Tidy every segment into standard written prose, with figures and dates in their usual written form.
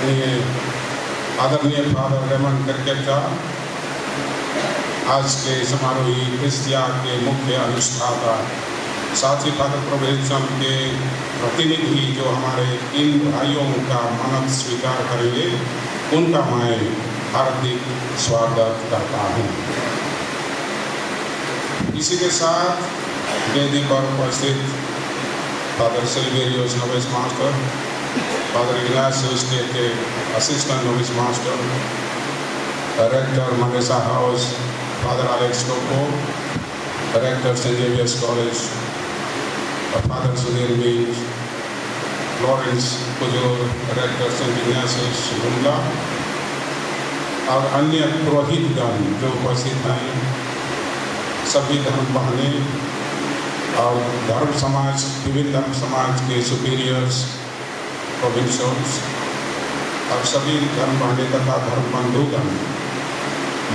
आदरणीय father Raymond Kerketta, आज के समारोही क्रिस्टिया के मुख्य अनुष्ठाता, साथ ही फादर प्रभुचंद के प्रतिनिधि जो हमारे इन भाइयों का मानद स्वीकार करेंगे, उनका मैं हार्दिक स्वागत करता हूँ। इसी के साथ वेदी पर उपस्थित father Silverios novice master, father Ignatius के assistant novice master, director Manresa house father Alex Toko, director saint Xavier's college father Sudhir Minj, Lawrence Kujur, director saint Ignatius Shimla और अन्य पुरोहितगण जो उपस्थित हैं, सभी धर्म बहने और धर्म समाज, विभिन्न धर्म समाज के सुपीरियर्स, प्रोविंशियल्स और सभी धर्म बहने तथा धर्म बंधुगण,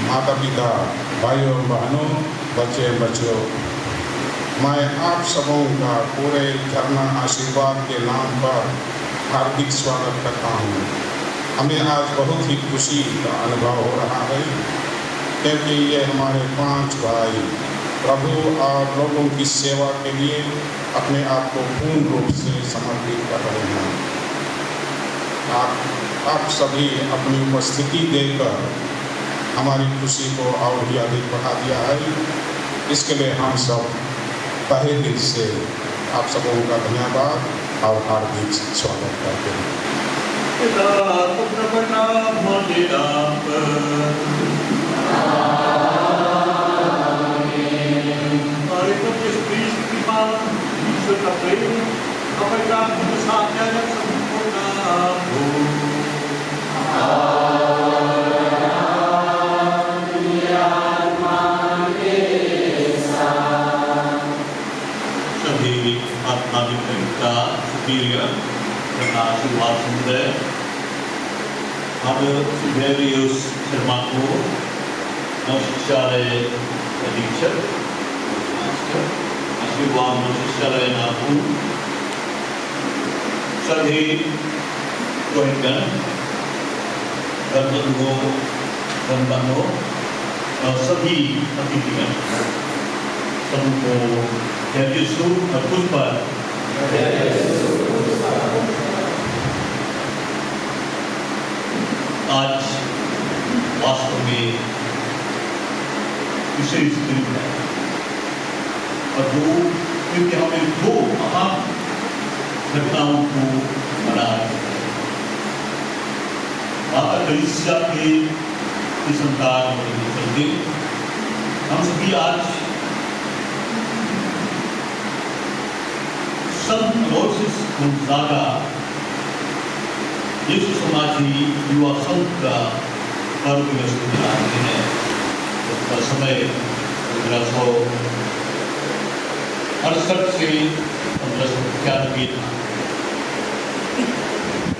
माता पिता, भाइयों बहनों, बच्चे बच्चियों, मैं आप सबों का पूरे झरना आशीर्वाद के नाम पर हार्दिक स्वागत करता हूँ। हमें आज बहुत ही खुशी का अनुभव हो रहा है, क्योंकि ये हमारे 5 भाई प्रभु और लोगों की सेवा के लिए अपने आप को पूर्ण रूप से समर्पित कर रहे हैं। आप सभी अपनी उपस्थिति देकर हमारी खुशी को और भी अधिक बढ़ा दिया है। इसके लिए हम सब तहे दिल से आप सबों का धन्यवाद और हार्दिक स्वागत करते हैं। आशीर्वाद सुंदर फादर सिल्वेरियोस शर्मा को नवशिक्षालय अधीक्षक आशीर्वाद नवशिक्षालय नागपुर, सभी पुरोहितगण, धर्मबंधुओं और सभी अतिथिगण, सबको जय यीशु और पुष्प आज वास्तव में विशेष दिन है और क्योंकि हमें 2 अहम घटनाओं को मना है। माता कलीसिया के संतान होने के चलते हम सभी आज संत अलोयसियस गोंजागा यीशु समाजी युवा संघ का पर्व मनाते हैं। उसका समय 1568 से 1591 था।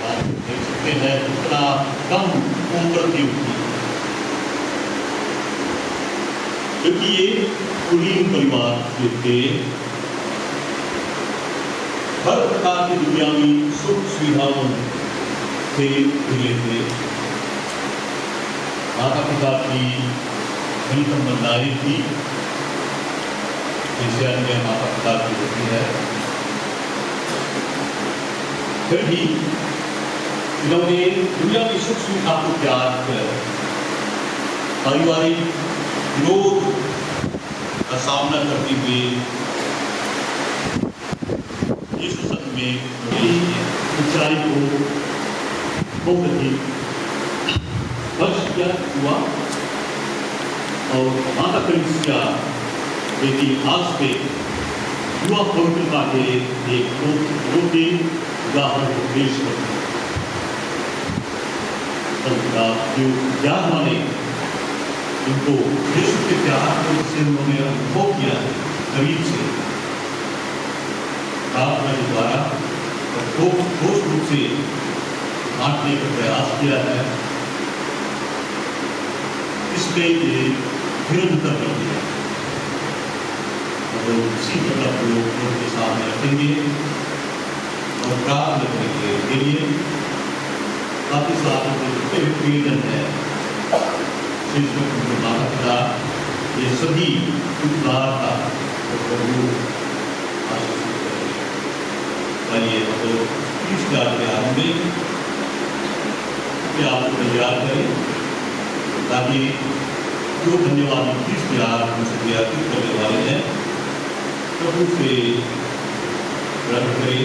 आप देख सकते हैं कितना कम उम्र की थी, क्योंकि ये कुलीन परिवार जो थे हर प्रकार की दुनियावी सुख सुविधाओं से मिले थे। माता पिता की बड़ी समझदारी थी, जैसे अन्य माता पिता की होती है। फिर भी इन्होंने दुनिया की सुख सुविधा को त्याग कर पारिवारिक विरोध का सामना करते हुए यीशु संघ में ऊंचाई को बहुत ही वर्ष किया हुआ और माता कलीसिया के इतिहास पे युवा पवित्रता के एक रोटी उदाहरण को पेश करते जो ज्ञान माने इनको यीशु के प्यार से उन्होंने अनुभव किया है करीब से प्रार्थना के द्वारा ठोस रूप से बांटने का प्रयास किया है। इसमें ये निरंतर करते हैं और उसी तरह को लोग के सामने रखेंगे और प्रार्थना करने के लिए आपके साथ जितने भी प्रियजन है, शिक्षक उनके माता पिता, ये सभी उद्धार का प्रभु आशीष करें। आइए हम लोग इस प्यार के आरंभ में प्यार को तैयार करें ताकि जो धन्यवाद किस प्यार हमसे व्यापृत करने वाले हैं प्रभु से ग्रहण करें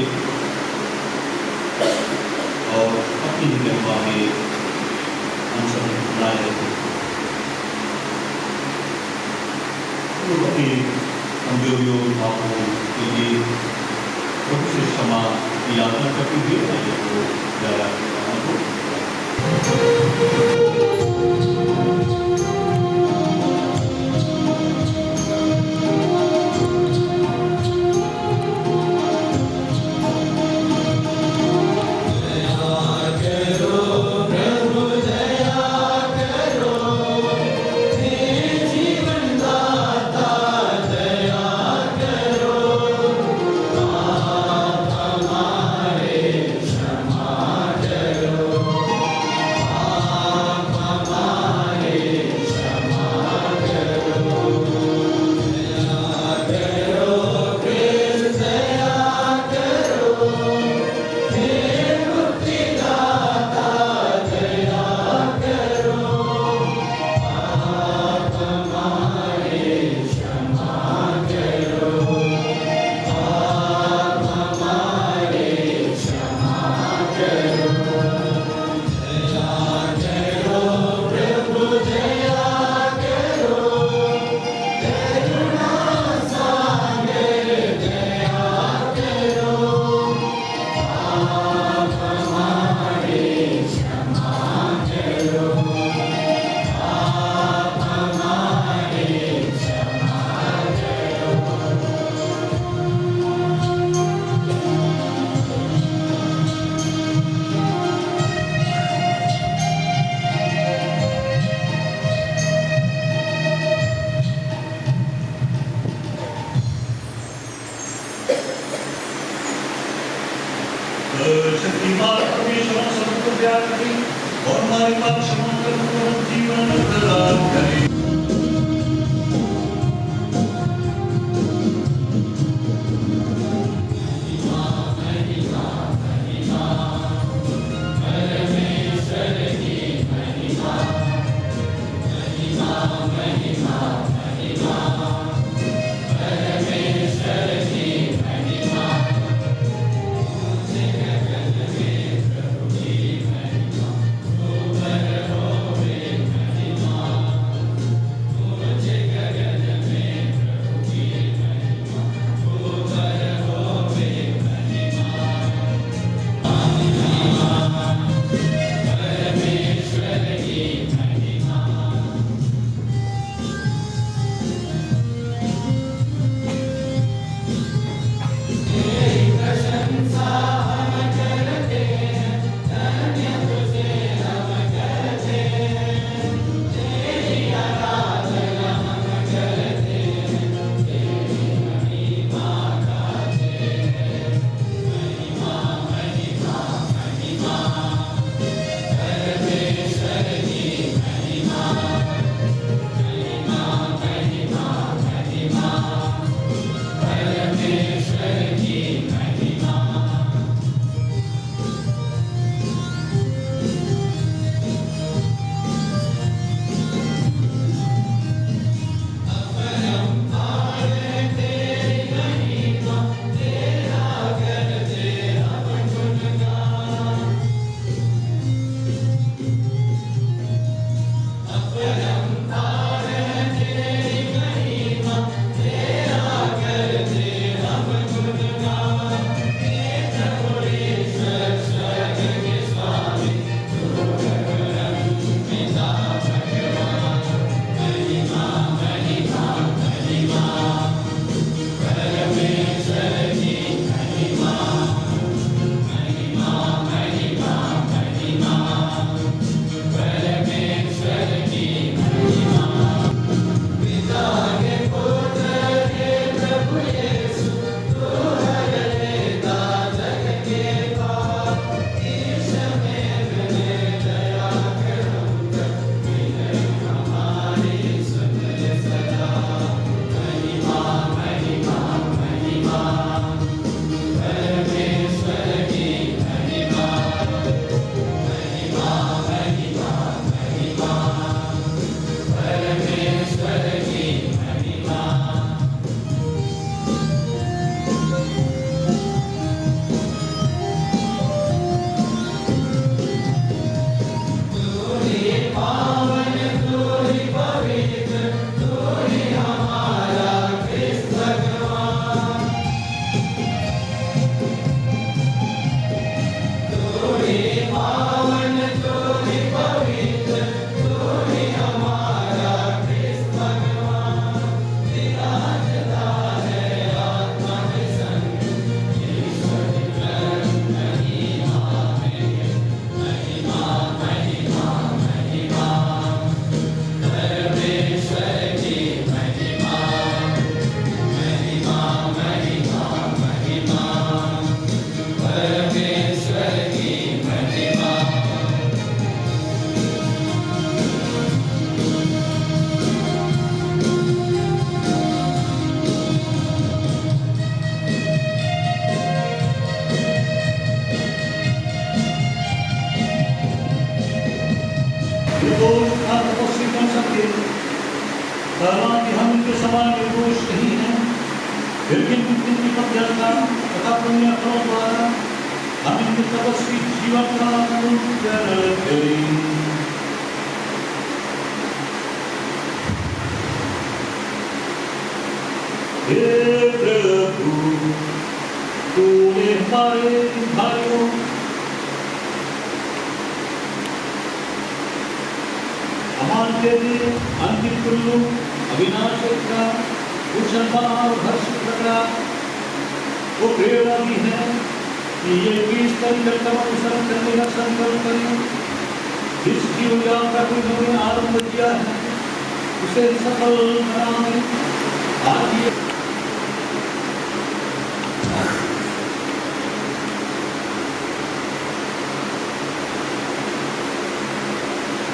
और अपनी महिमा में हम सब बनाए रखें। तो अपनी कमजोरियों पापों के लिए प्रभु से क्षमा की यात्रा करते हुए आइए को ज्यादा को शक्तिमान परमेश्वर सबको प्यार करें और हमारे पाप क्षमा कर जीवन प्रदान करें। हालांकि हम इनके समान निर्दोष नहीं हैं, फिर भी इनकी मध्यस्थता तथा पुण्य फलों द्वारा हम इनके तपस्वी जीवन का अनुकरण करें। हे प्रभु, तूने हमारे भाइयों अमान के लिए अंतिम कुल्लू अविनाश का कुशलता और हर्ष प्रकार को प्रेरणा दी है कि ये 20 तारीख का अनुसरण करने का संकल्प करें। जिस जीवन यात्रा को इन्होंने आरंभ किया है उसे सफल बनाने आज ये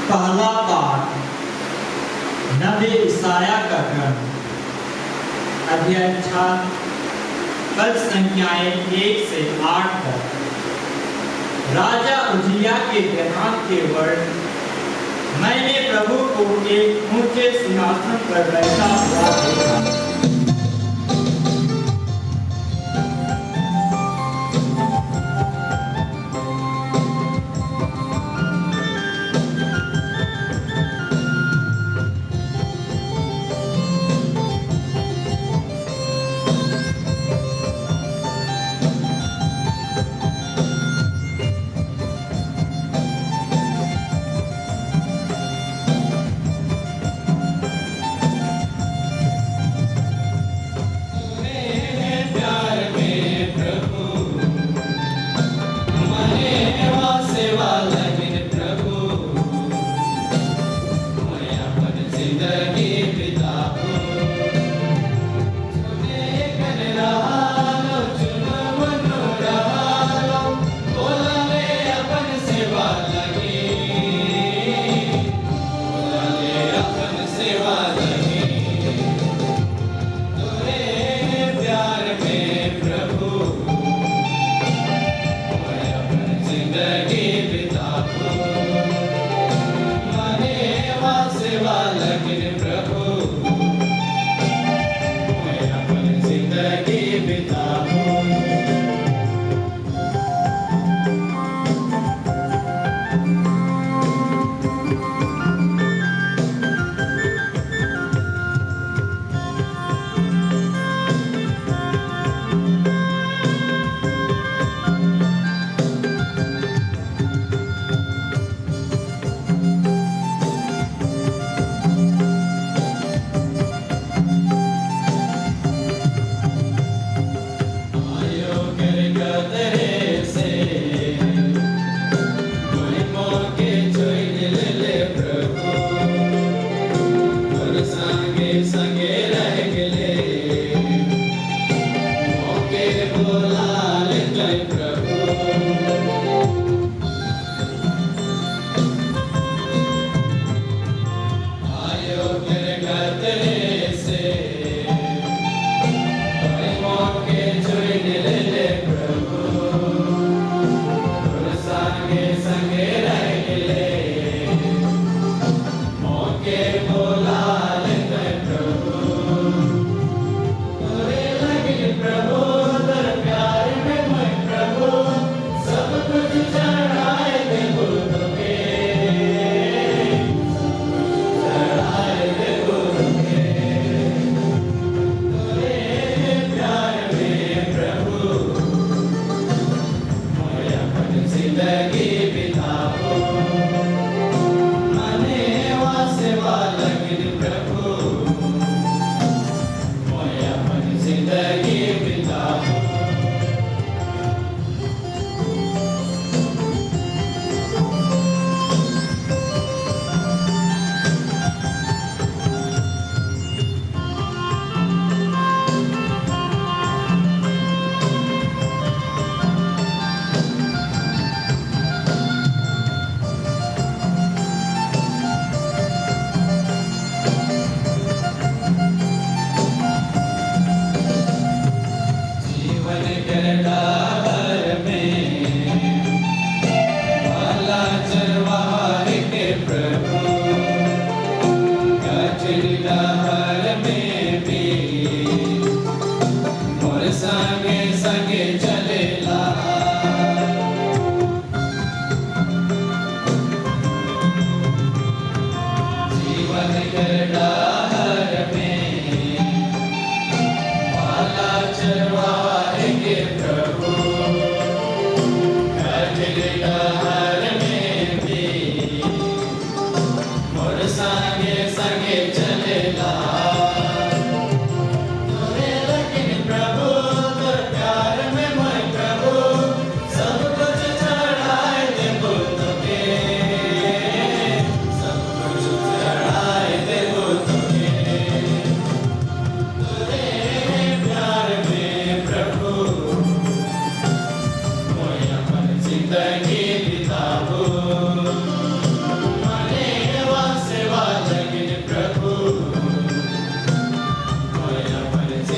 पहला पाठ नबी ईसाया का ग्रंथ अध्याय 6 पद संख्याएं 1 से 8 तक। राजा उजिया के देहांत के वर्ष मैंने प्रभु को एक ऊंचे सिंहासन पर बैठा हुआ देखा।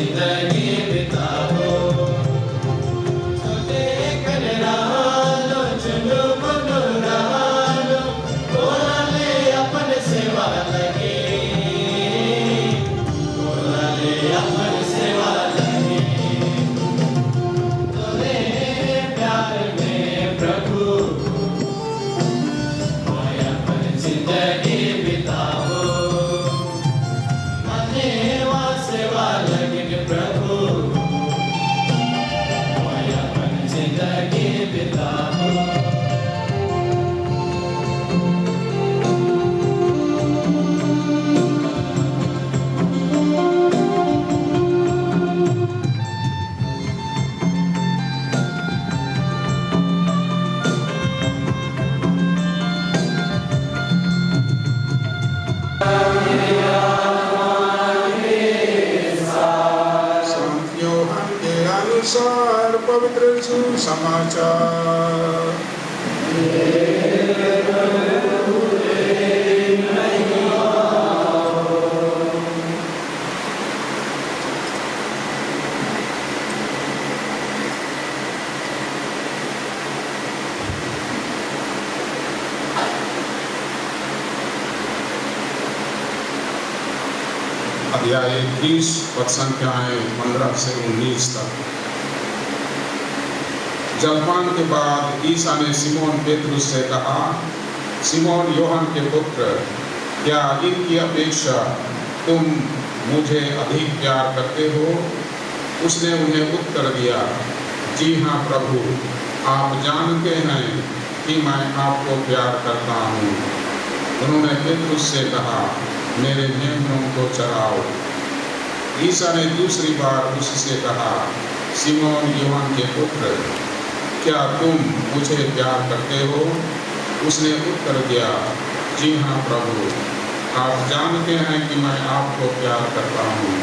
जिंदगी बिताओ छोटे कर रहालो चुनो बनो रहालो बोले अपन सेवा लगे बोले अपन सेवा लगे तोरे प्यार में प्रभु मैं अपन जिंदगी बिताओ मने वा सेवा लगे प्रभु मैं अपन जिंदगी बिताओ संत यूहन्ना के अनुसार पवित्र सुसमाचार। अध्याय 21 पद संख्याएं 15 से 19 तक। जलपान के बाद ईसा ने सिमोन पेतरुस से कहा, सिमोन यूहन्ना के पुत्र, क्या इनकी अपेक्षा तुम मुझे अधिक प्यार करते हो? उसने उन्हें उत्तर दिया, जी हाँ प्रभु, आप जानते हैं कि मैं आपको प्यार करता हूँ। उन्होंने पेतरुस से कहा, मेरे मेमनों को चराओ। ईसा ने दूसरी बार उससे कहा, सिमोन यूहन्ना के पुत्र, क्या तुम मुझे प्यार करते हो? उसने उत्तर दिया, जी हाँ प्रभु, आप जानते हैं कि मैं आपको प्यार करता हूँ।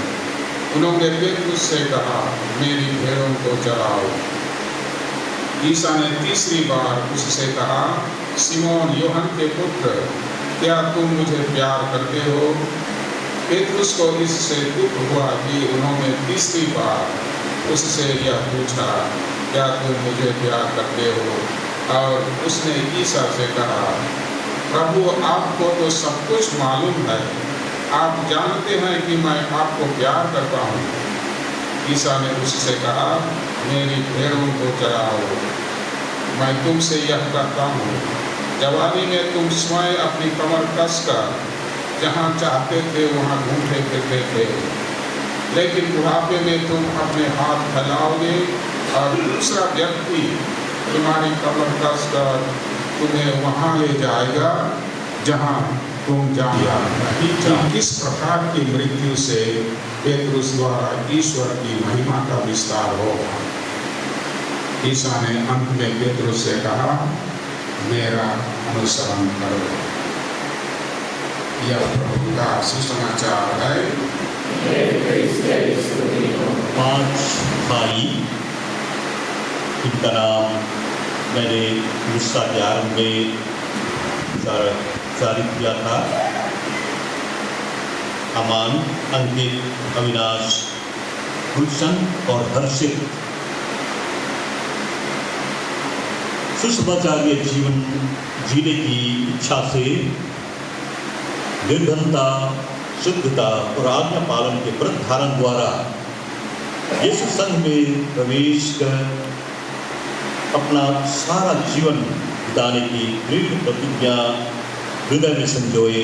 उन्होंने पेतरुस से कहा, मेरी भेड़ों को चराओ। ईसा ने तीसरी बार उससे कहा, सिमोन यूहन्ना के पुत्र, क्या तुम मुझे प्यार करते हो? पेतरुस को इससे दुख हुआ कि उन्होंने तीसरी बार उससे यह पूछा, क्या तुम मुझे प्यार करते हो? और उसने ईसा से कहा, प्रभु आपको तो सब कुछ मालूम है, आप जानते हैं कि मैं आपको प्यार करता हूँ। ईसा ने उससे कहा, मेरी भेड़ों को चराओ। मैं तुमसे यह कहता हूँ, जवानी में तुम स्वयं अपनी कमर कसकर जहाँ चाहते थे वहाँ घूमते फिरते थे, लेकिन बुढ़ापे में तुम अपने हाथ फैलाओगे और दूसरा व्यक्ति तुम्हारी कमर कसकर तुम्हें वहाँ ले जाएगा जहाँ तुम जाना नहीं चाहते। किस प्रकार की मृत्यु से पेतरुस द्वारा ईश्वर की महिमा का विस्तार होगा। ईसा ने अंत में पेतरुस से कहा, मेरा अनुसरण करो। यह प्रभु का सुसमाचार है। 5 भाई, इनका नाम मैंने गुस्सा के आरंभ में जारी किया था। अमान, अंकित, अविनाश, गुलशन और हर्षित सुसमाचारीय जीवन जीने की इच्छा से निर्धनता, शुद्धता और आज्ञा पालन के व्रत धारण द्वारा यीशु संघ में प्रवेश कर अपना सारा जीवन बिताने की दृढ़ प्रतिज्ञा हृदय में संजोए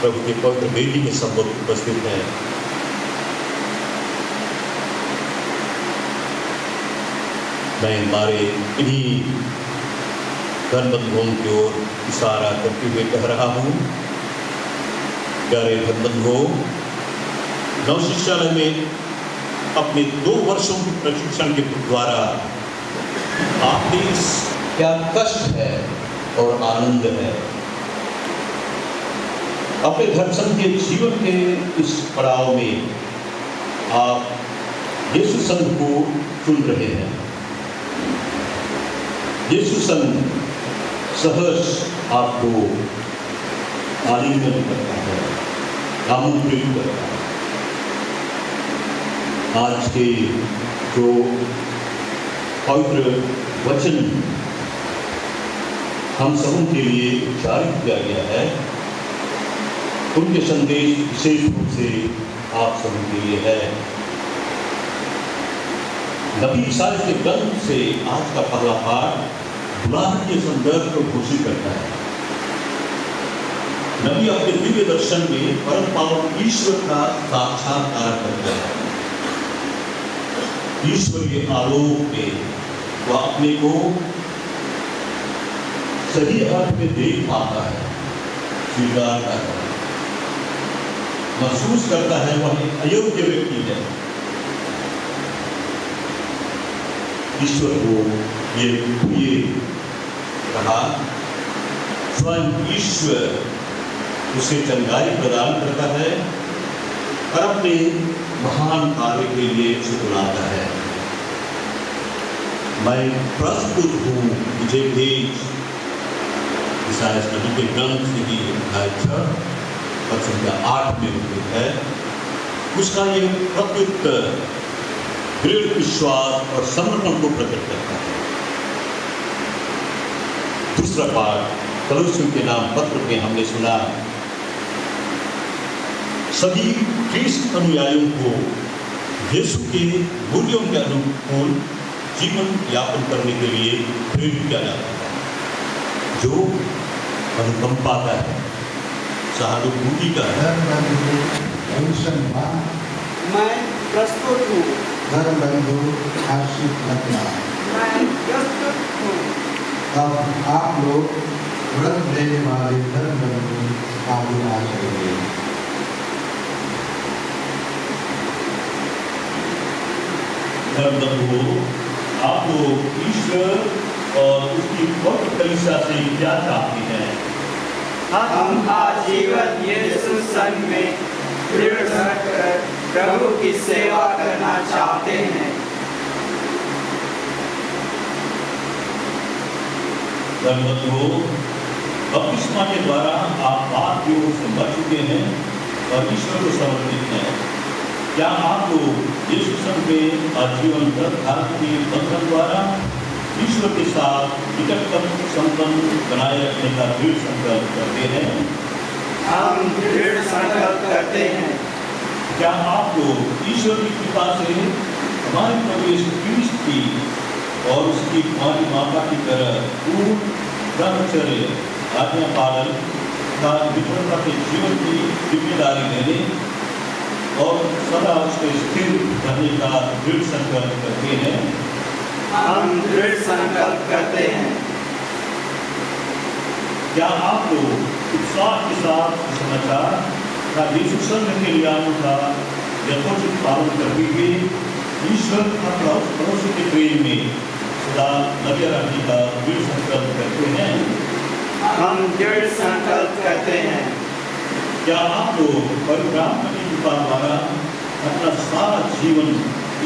प्रभु के पवित्र बेटी के सम्मुख उपस्थित हैं। मैं हमारे इन्हीं धन बंधुओं की ओर इशारा करते हुए कह रहा हूँ, प्यारे धन बंधुओं, नव शिक्षालय में अपने 2 वर्षों के प्रशिक्षण के द्वारा आपके क्या कष्ट है और आनंद है। अपने घर संघ के जीवन के इस पड़ाव में आप यीशु संघ को चुन रहे हैं। यीशु संघ सहर्ष आपको आलिंगन करता है, आमंत्रित करता है। आज के जो पवित्र वचन हम सबों के लिए उच्चारित किया गया है, उनके संदेश विशेष रूप से आप सबों के लिए है। नबी ईसाई के ग्रंथ से आज का पहला पाठ बुलाहट के संदर्भ को घोषित करता है। नबी अपने दिव्य दर्शन में परम पावन ईश्वर का साक्षात्कार करता है। ईश्वरीय आलोक में वह अपने को सही अर्थ में देख पाता है, स्वीकार करता है, महसूस करता है वह एक अयोग्य व्यक्ति है। ईश्वर को ये कहा, स्वयं ईश्वर उसे चंगाई प्रदान करता है और अपने महान कार्य के लिए उसे बुलाता है। मैं प्रस्तुत हूँ, मुझे भेज। ईसाई नबी के ग्रंथ से ही अध्याय 6 पद संख्या 8 में उल्लेख है। उसका ये प्रत्युत्तर दृढ़ विश्वास और समर्पण को प्रकट करता है। दूसरा पाठ कलोसियों के नाम पत्र में हमने सुना, सभी ख्रीष्ट अनुयायियों को यीशु के मूल्यों के अनुकूल जीवन यापन करने के लिए प्रेरित किया जाता है, जो अनुकंपा का है, सहानुभूति का है। मैं प्रस्तुत हूँ, धर्म बंधु हर्षित रखना। मैं प्रस्तुत हूँ। अब आप लोग व्रत लेने वाले धर्म बंधु आगे आ जाइए। धर्म बंधु, आप लोग ईश्वर और उसकी पवित्र कलीसिया से क्या चाहते हैं? हम आजीवन यीशु संग में दृढ़ रहकर प्रभु की सेवा करना चाहते हैं। धर्म बंधु, बपतिस्मा के द्वारा आप पाप योगों से बच चुके हैं और ईश्वर को समर्पित हैं। क्या आप लोग यीशु संग में आजीवन व्रत धारण के बंधन द्वारा ईश्वर के साथ निकटतम संबंध बनाए रखने का दृढ़ संकल्प करते हैं? हम दृढ़ संकल्प करते हैं। क्या आप लोग ईश्वर की कृपा से हमारे प्रभु यीशु क्रिस्ट की और उसकी हमारी माता की तरह पूर्ण ब्रह्मचर्य आज्ञा पालन का विफलता के जीवन की जिम्मेदारी लेने और सदा उसके स्थिर रहने का दृढ़ संकल्प करते हैं? हम दृढ़ संकल्प करते हैं। क्या आप लोग उत्साह के साथ समाचार का यीशु संघ के लिए का यथोचित पालन करते हुए ईश्वर और पड़ोसी के प्रेम में सदा लगे रहने का दृढ़ संकल्प करते हैं? हम दृढ़ संकल्प करते हैं। क्या आप लोग परिग्राम की कृपा द्वारा अपना सारा जीवन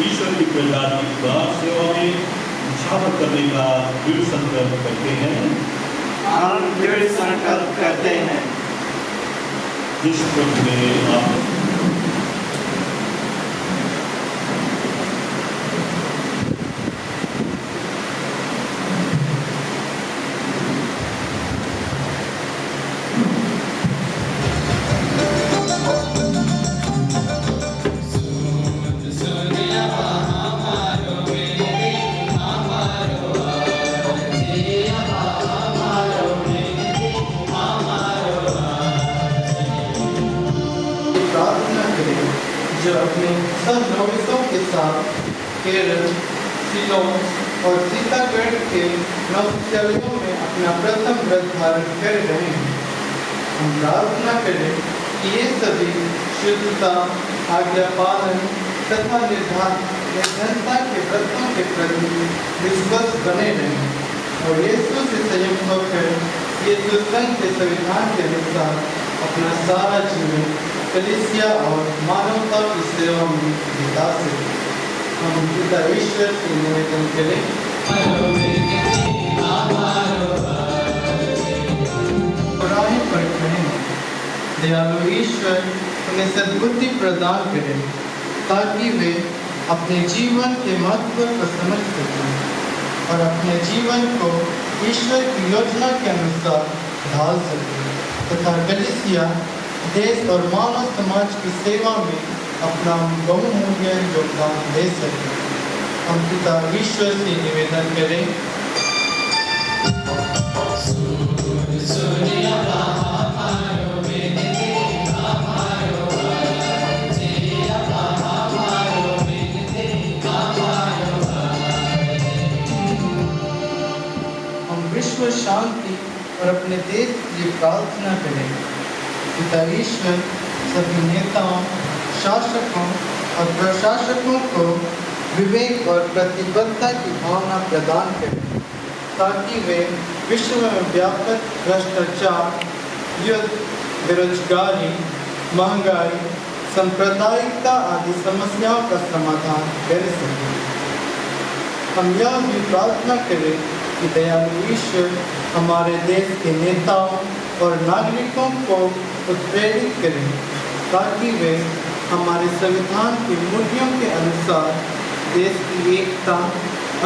ईश्वर की प्रजा की उदार सेवा में निछावर करने का दृढ़ संकल्प करते हैं? हम दृढ़ संकल्प करते हैं। जिस प्रभु ने आप प्रार्थना करें जो अपने सब नौविसों के साथ केरल, शिलोंग और सीतागढ़ के नौविद्यालयों में अपना प्रथम व्रत धारण कर रहे हैं। हम प्रार्थना करें कि ये सभी शुद्धता, आज्ञा पालन तथा निर्धनता के व्रतों के प्रति विश्वास बने रहें और यीशु से संयुक्त होकर यीशु संघ के संविधान के अनुसार अपना सारा जीवन कलीसिया और मानवता की सेवा में बिता सके। हम पिता ईश्वर से निवेदन करें। राहें पर खड़े दयालु ईश्वर उन्हें सद्बुद्धि प्रदान करें ताकि वे अपने जीवन के महत्व को समझ सकें और अपने जीवन को ईश्वर की योजना के अनुसार ढाल सकें तथा कलीसिया देश और मानव समाज की सेवा में अपना बहुमूल्य योगदान दे सकें। हम पिता ईश्वर से निवेदन करें। विश्व शांति और अपने देश के लिए प्रार्थना करें। पिता ईश्वर सभी नेताओं, शासकों और प्रशासकों को विवेक और प्रतिबद्धता की भावना प्रदान करें ताकि वे विश्व में व्यापक भ्रष्टाचार, युद्ध, बेरोजगारी, महंगाई, सांप्रदायिकता आदि समस्याओं का समाधान कर सकें। हम यह भी प्रार्थना करें कि दयालु ईश्वर हमारे देश के नेताओं और नागरिकों को उत्प्रेरित करें ताकि वे हमारे संविधान के मूल्यों के अनुसार देश की एकता,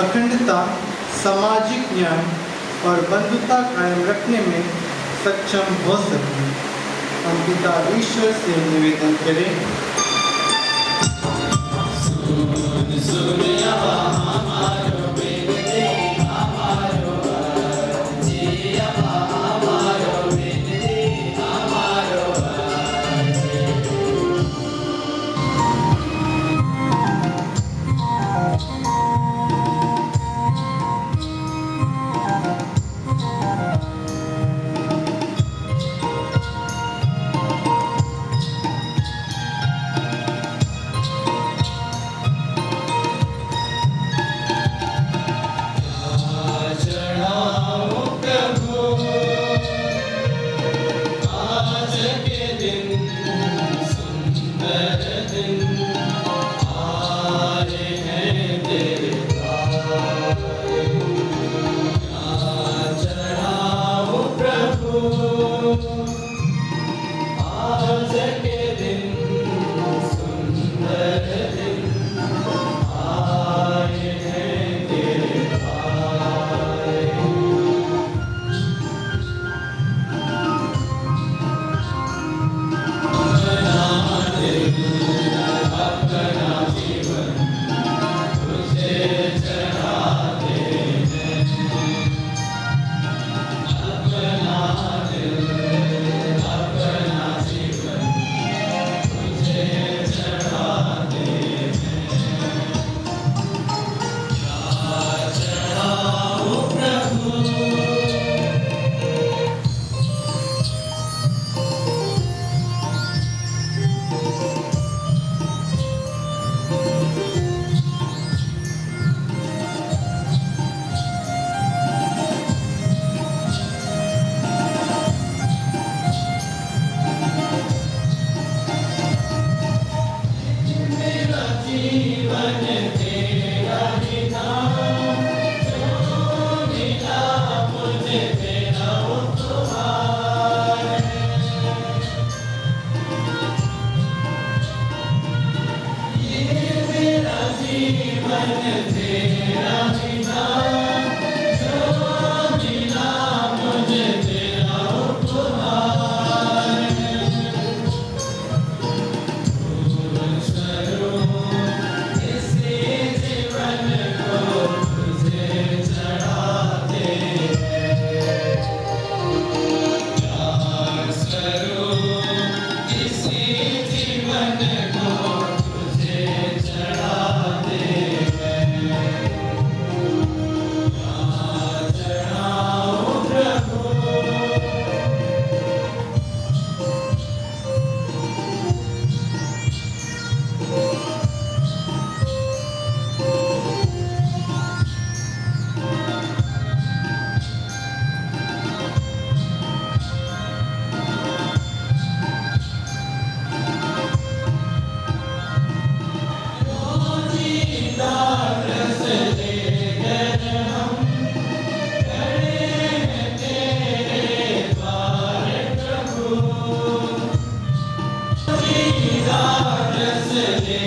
अखंडता, सामाजिक न्याय और बंधुता कायम रखने में सक्षम हो सकें। हम पिता ईश्वर से निवेदन करें।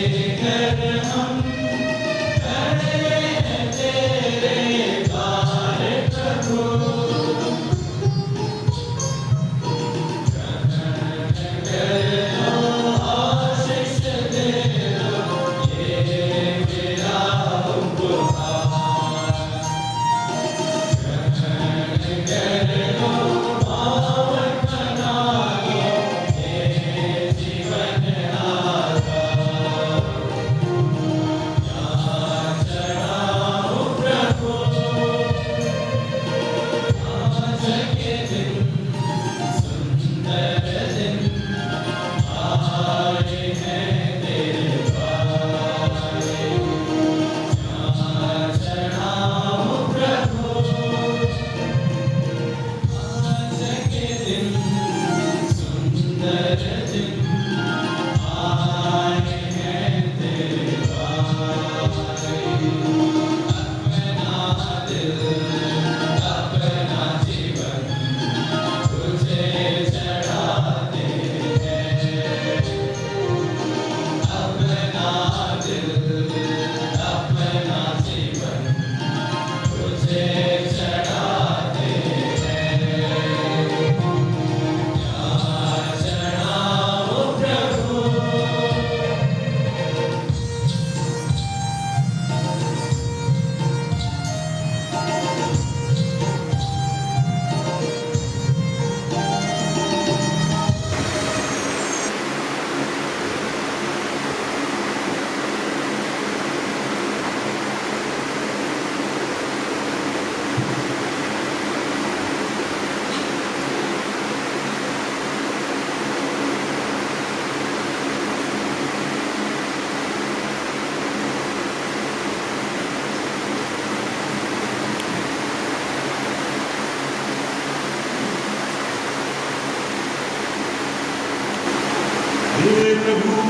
लेकर हम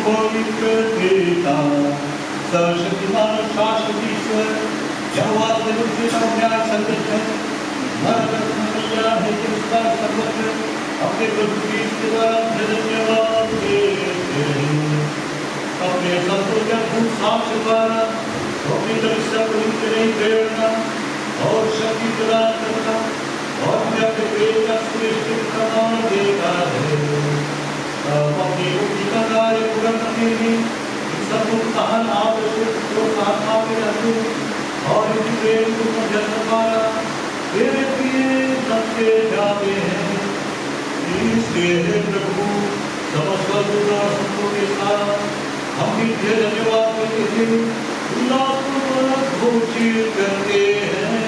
पवित्र पिता सर्वशक्तिमान शाश्वत ईश्वर यहोवा सर्वज्ञ न्याय सर्वज्ञ नरक मनुष्य है कि उसका सर्वत्र अपने प्रभु के द्वारा धन्यवाद देते हैं अपने संतों के अद्भुत साक्ष्य द्वारा अपनी दृष्टि को इतने प्रेरणा और शक्ति प्रदान करना और अपने प्रेम का श्रेष्ठ प्रमाण देता है अपनी मुक्ति का कार्य पूरा करने में सबको सहन आवश्यक को साधना में रखो और इस प्रेम को मध्यस्थ द्वारा तेरे प्रिय सबके जाते हैं इसलिए प्रभु समस्त संतों के साथ हम भी धन्यवाद करते हैं उल्लासपूर्वक घोषित करते हैं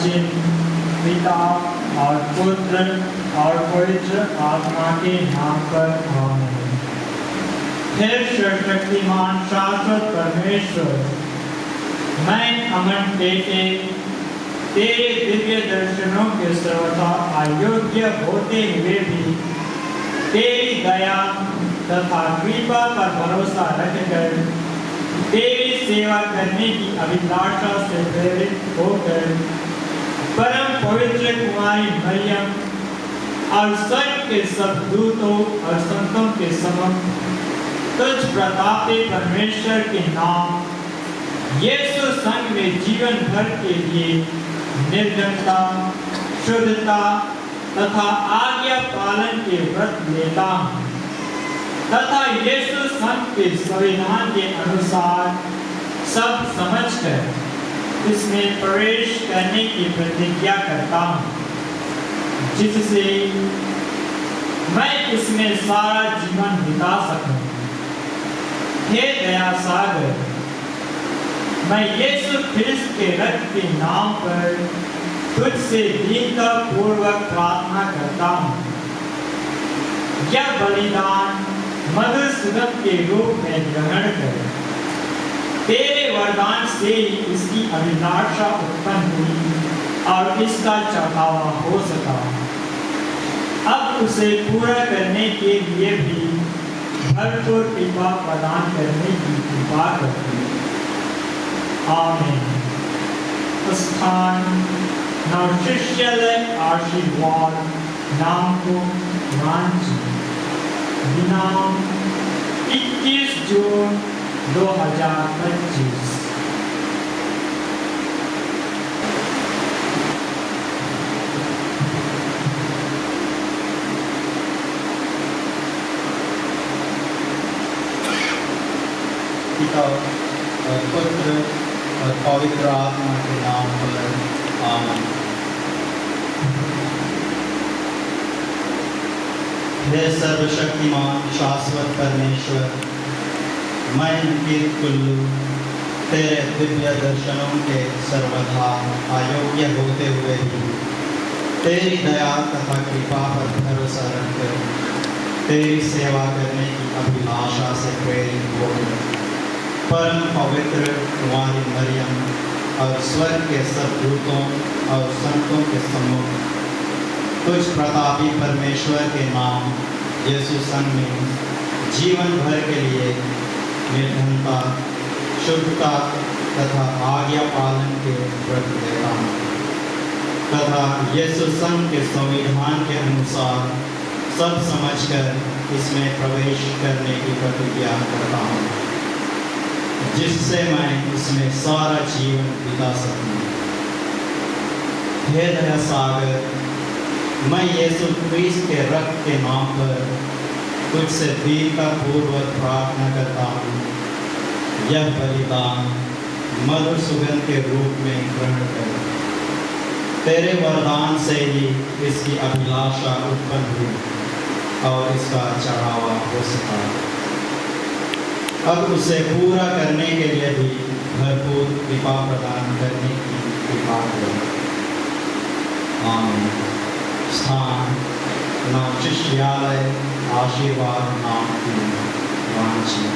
वचन पिता और पुत्र और पवित्र आत्मा के नाम पर आमीन। फिर सर्वशक्तिमान शाश्वत परमेश्वर, मैं अमन देते तेरे दिव्य दर्शनों के सर्वथा अयोग्य होते हुए भी तेरी दया तथा कृपा पर भरोसा रखकर तेरी सेवा करने की अभिलाषा से प्रेरित होकर परम पवित्र कुमारी मरियम और स्वर्ग के सब दूतों और संतों के समक्ष तुझ प्रतापी परमेश्वर के नाम यीशु संग में जीवन भर के लिए निर्जनता, शुद्धता तथा आज्ञा पालन के व्रत लेता हूँ तथा यीशु संघ के संविधान के अनुसार सब समझकर इसमें प्रवेश करने की प्रतिज्ञा करता हूँ, जिससे मैं इसमें सारा जीवन बिता सकूं। हे दया सागर, मैं यीशु ख्रिस्त के रक्त के नाम पर तुझसे दीनता पूर्वक प्रार्थना करता हूँ। यह बलिदान मधुर सुगंध के रूप में ग्रहण कर तेरे वरदान से ही इसकी अभिलाषा उत्पन्न हुई और इसका चढ़ावा हो सका। अब उसे पूरा करने के लिए भी भरपूर कृपा प्रदान करने की कृपा करती। आमीन। स्थान नवशिष्यालय आशीर्वाद नाम को रांची, दिनांक 21 जून 2025। पिता और पुत्र और पवित्र आत्मा के नाम पर आमीन। हे सर्वशक्तिमान शाश्वत परमेश्वर, मैं अंकित कुल्लू तेरे दिव्य दर्शनों के सर्वथा अयोग्य होते हुए भी तेरी दया तथा कृपा पर भरोसा रखकर तेरी सेवा करने की अभिलाषा से प्रेरित होकर परम पवित्र कुमारी मरियम और स्वर्ग के सब दूतों और संतों के सम्मुख तुझ प्रतापी परमेश्वर के नाम यीशु संघ में जीवन भर के लिए निर्धनता, शुद्धता तथा आज्ञा पालन के व्रत लेता हूँ तथा यीशु संघ के संविधान के अनुसार सब समझकर इसमें प्रवेश करने की प्रतिज्ञा करता हूँ, जिससे मैं इसमें सारा जीवन बिता सकूं। हे दया सागर, मैं यीशु ख्रीस्त के रक्त के नाम पर तुझसे दीनता पूर्वक प्रार्थना करता हूँ। यह बलिदान मधुर सुगंध के रूप में ग्रहण कर तेरे वरदान से ही इसकी अभिलाषा उत्पन्न हुई और इसका चढ़ावा हो सका। अब उसे पूरा करने के लिए भी भरपूर कृपा प्रदान करने की कृपा करो। आमीन। स्थान नवशिष्यालय आशीर्वाद नाम की रांची,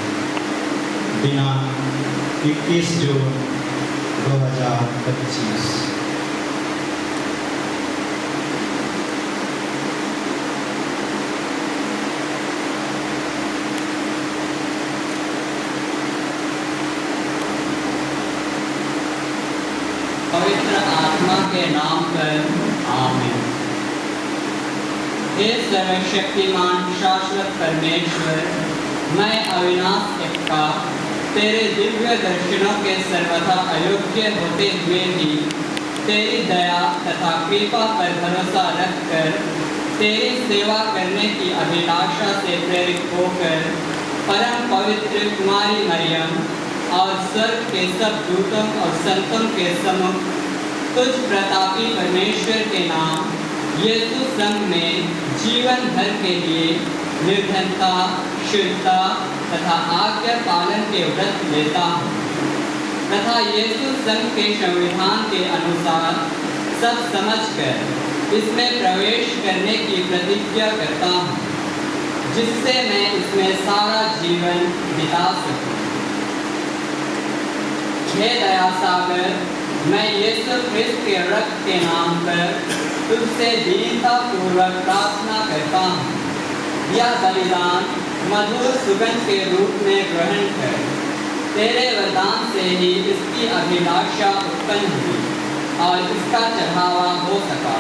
दिनांक 21 जून 2025। पवित्र आत्मा के नाम पर आमीन। हे सर्वशक्तिमान शाश्वत परमेश्वर, मैं अविनाश एक्का तेरे दिव्य दर्शनों के सर्वथा अयोग्य होते हुए भी तेरी दया तथा कृपा पर भरोसा रखकर तेरी सेवा करने की अभिलाषा से प्रेरित होकर परम पवित्र कुमारी मरियम और स्वर्ग के सब दूतों और संतों के सम्मुख तुझ प्रतापी परमेश्वर के नाम यीशु संघ में जीवन भर के लिए निर्धनता, शुद्धता तथा आज्ञा पालन के व्रत लेता हूँ तथा यीशु संघ के संविधान के अनुसार सब समझकर इसमें प्रवेश करने की प्रतिज्ञा करता हूँ, जिससे मैं इसमें सारा जीवन बिता सकूं। हे दया सागर, मैं यीशु ख्रिस्त के रक्त के नाम पर तुझसे दीनता पूर्वक प्रार्थना करता हूँ। यह बलिदान मधुर सुगंध के रूप में ग्रहण कर। तेरे वरदान से ही इसकी अभिलाषा उत्पन्न हुई और इसका चढ़ावा हो सका।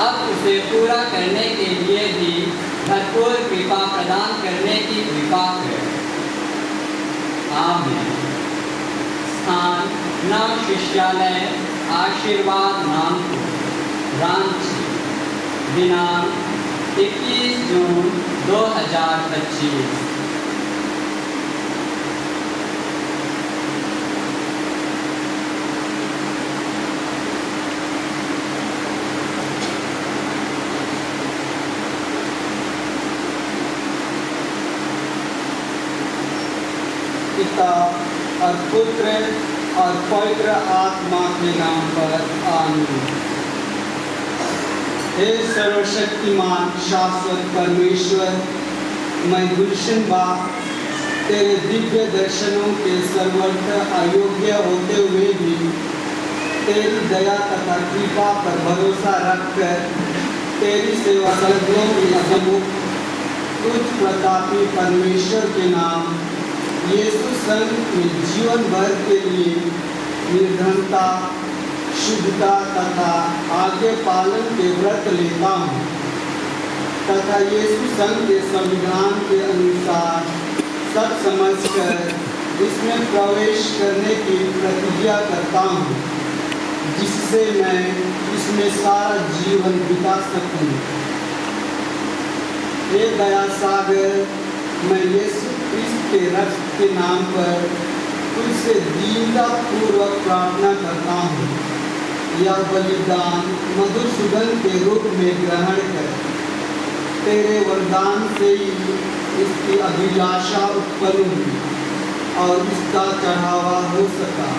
अब उसे पूरा करने के लिए भी भरपूर कृपा प्रदान करने की कृपा कर। आमीन। स्थान नव शिष्यालय आशीर्वाद नामपुर, रांची। दिनांक 21 जून 2025। पिता और पुत्र और पवित्र आत्मा के नाम पर आमीन। हे सर्वशक्तिमान शाश्वत परमेश्वर, मैं गुलशन बा तेरे दिव्य दर्शनों के सर्वत्र अयोग्य होते हुए भी तेरी दया तथा कृपा पर भरोसा रखकर तेरी सेवा सदगुणों के सम्मुख तुझ प्रतापी परमेश्वर के नाम यीशु संघ में जीवन भर के लिए निर्धनता, शुद्धता तथा आज्ञा पालन के व्रत लेता हूँ तथा यीशु संघ के संविधान के अनुसार सब समझकर इसमें प्रवेश करने की प्रतिज्ञा करता हूँ, जिससे मैं इसमें सारा जीवन बिता सकूँ। हे दया सागर, मैं यीशु ख्रिस्त के रक्त के नाम पर तुझसे दीनता पूर्वक प्रार्थना करता हूँ। यह बलिदान मधुर सुगंध के रूप में ग्रहण कर। तेरे वरदान से ही इसकी अभिलाषा उत्पन्न हुई और इसका चढ़ावा हो सका।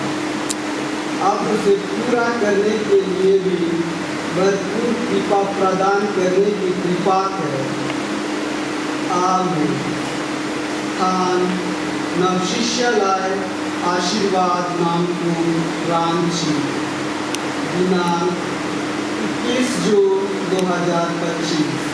अब उसे पूरा करने के लिए भी भरपूर कृपा प्रदान करने की कृपा कर। आमीन। स्थान नवशिष्यालय आशीर्वाद नामपुर, रांची। दिनांक 21 जून 2025।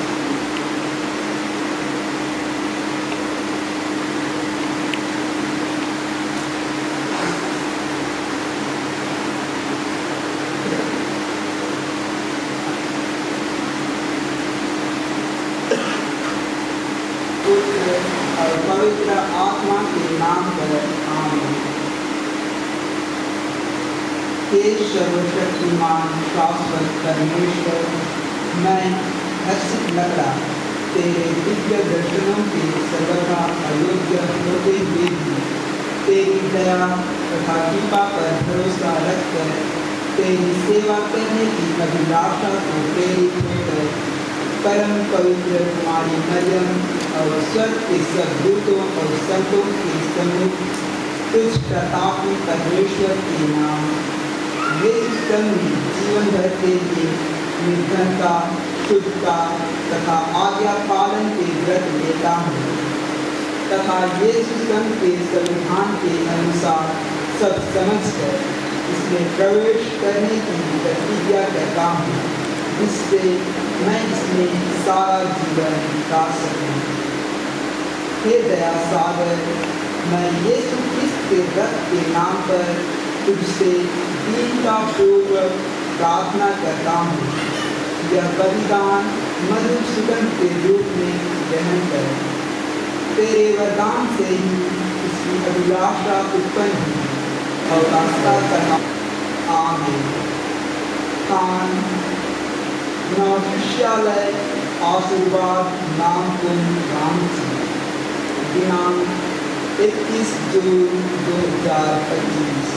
और पवित्र आत्मा के नाम पर आमीन। हे सर्वशक्तिमान शाश्वत परमेश्वर, मैं हर्षित लगा तेरे दिव्य दर्शनों के सर्वथा अयोग्य होते हुए भी तेरी दया तथा कृपा पर भरोसा रखकर तेरी सेवा करने की अभिलाषा को प्रेरित होकर परम पवित्र कुमारी मरियम और स्वर्ग के सब दूतों और संतों के सम्मुख तुझ प्रतापी परमेश्वर के नाम यीशु संघ में जीवन भर के लिए निर्धनता, शुद्धता तथा आज्ञा पालन के व्रत लेता हूँ तथा यीशु संघ के संविधान के अनुसार सब समझकर इसमें प्रवेश करने की प्रतिज्ञा करता हूँ, जिससे मैं इसमें सारा जीवन बिता सकूं। हे दया सागर, मैं यीशु ख्रिस्त के रक्त के नाम पर तुझसे दीनता पूर्वक प्रार्थना करता हूँ। यह बलिदान मधुर सुगंध के रूप में ग्रहण कर। तेरे वरदान से ही इसकी अभिलाषा उत्पन्न हुई और रास्ता करना। आमीन। खान नवशिष्यालय आशीर्वाद नामपुर, रांची। दिनांक 21 जून 2025।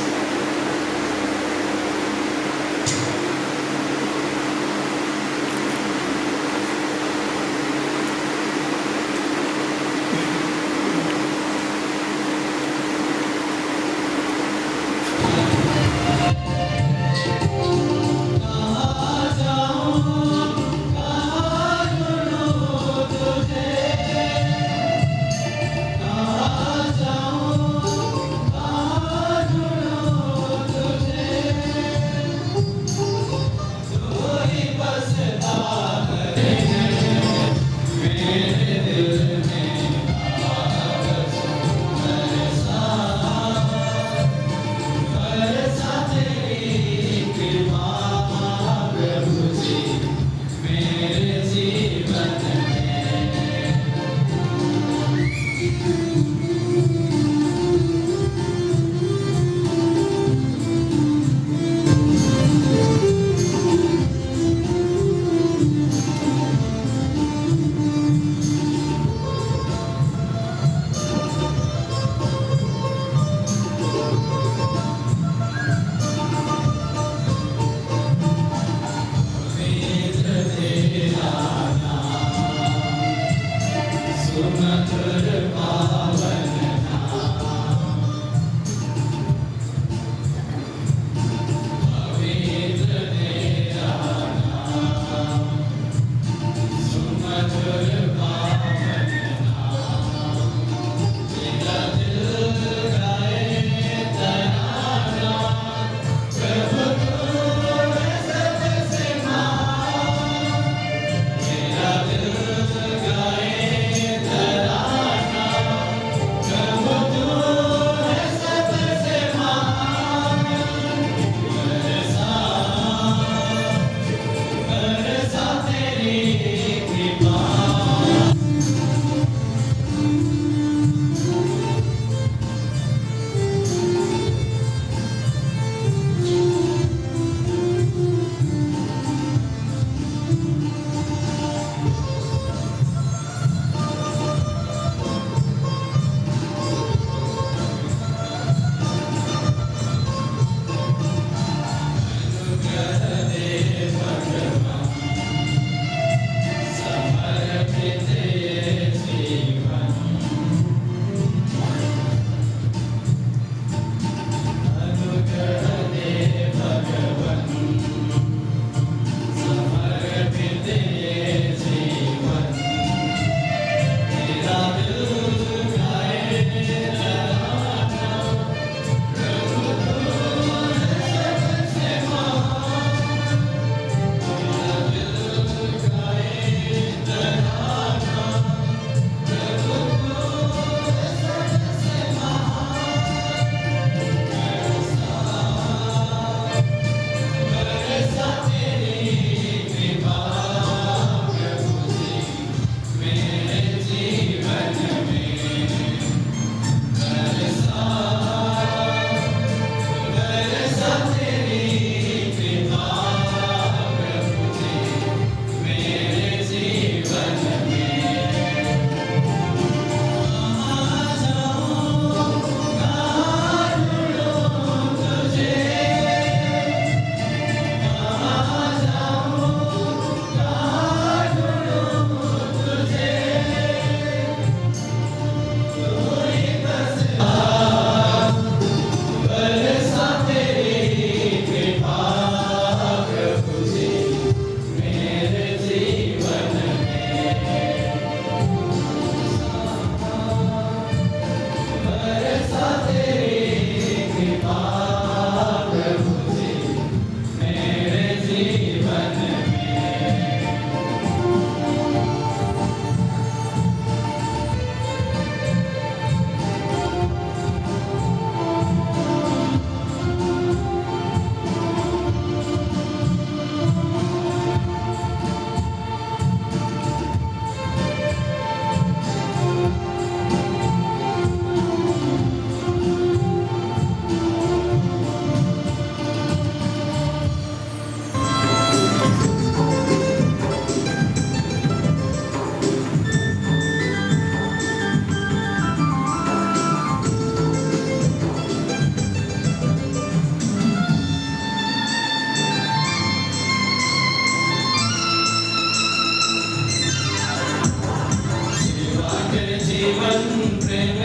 जीवन प्रेम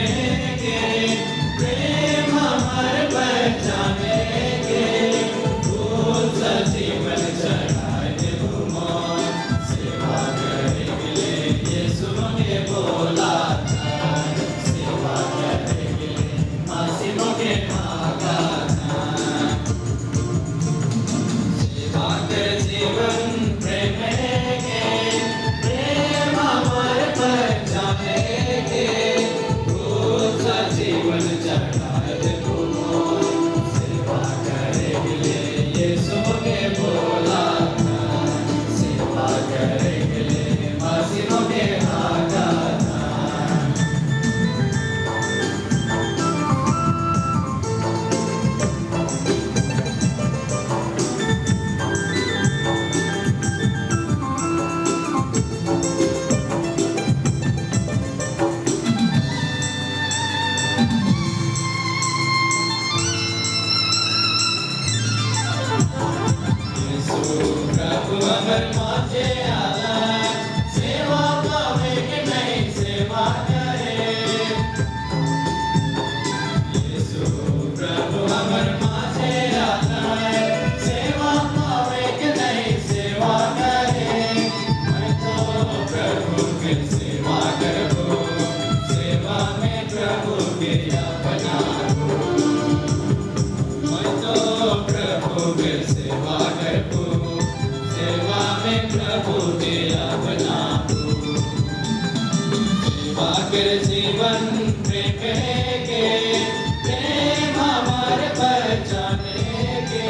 के प्रेम हमार बचाने के फूल सा जीवन चढ़ाए देबो मोर सेवा करे के लिए यीशु मगे बोला था सेवा करे के लिए मासी मगे मांगा था सेवा कर जीवन प्रेम के प्रेम हमार बचाने के फूल सा जीवन चढ़ाए देबो मोर सेवा करे के लिए यीशु मगे बोला था सेवा करे के लिए मासी मगे आगा था यीशु प्रभु अगर माथे आला सेवा पावे कि नहीं सेवा करे यीशु प्रभु अगर माथे आला सेवा पावे कि नहीं सेवा करे मैं तो प्रभु की सेवा करूं सेवा में प्रभु के अपना मैं तो प्रभु की सेवा करूं सेवा में प्रभु के अपना सेवा कर जीवन प्रेम के प्रेम हमारे बचाने के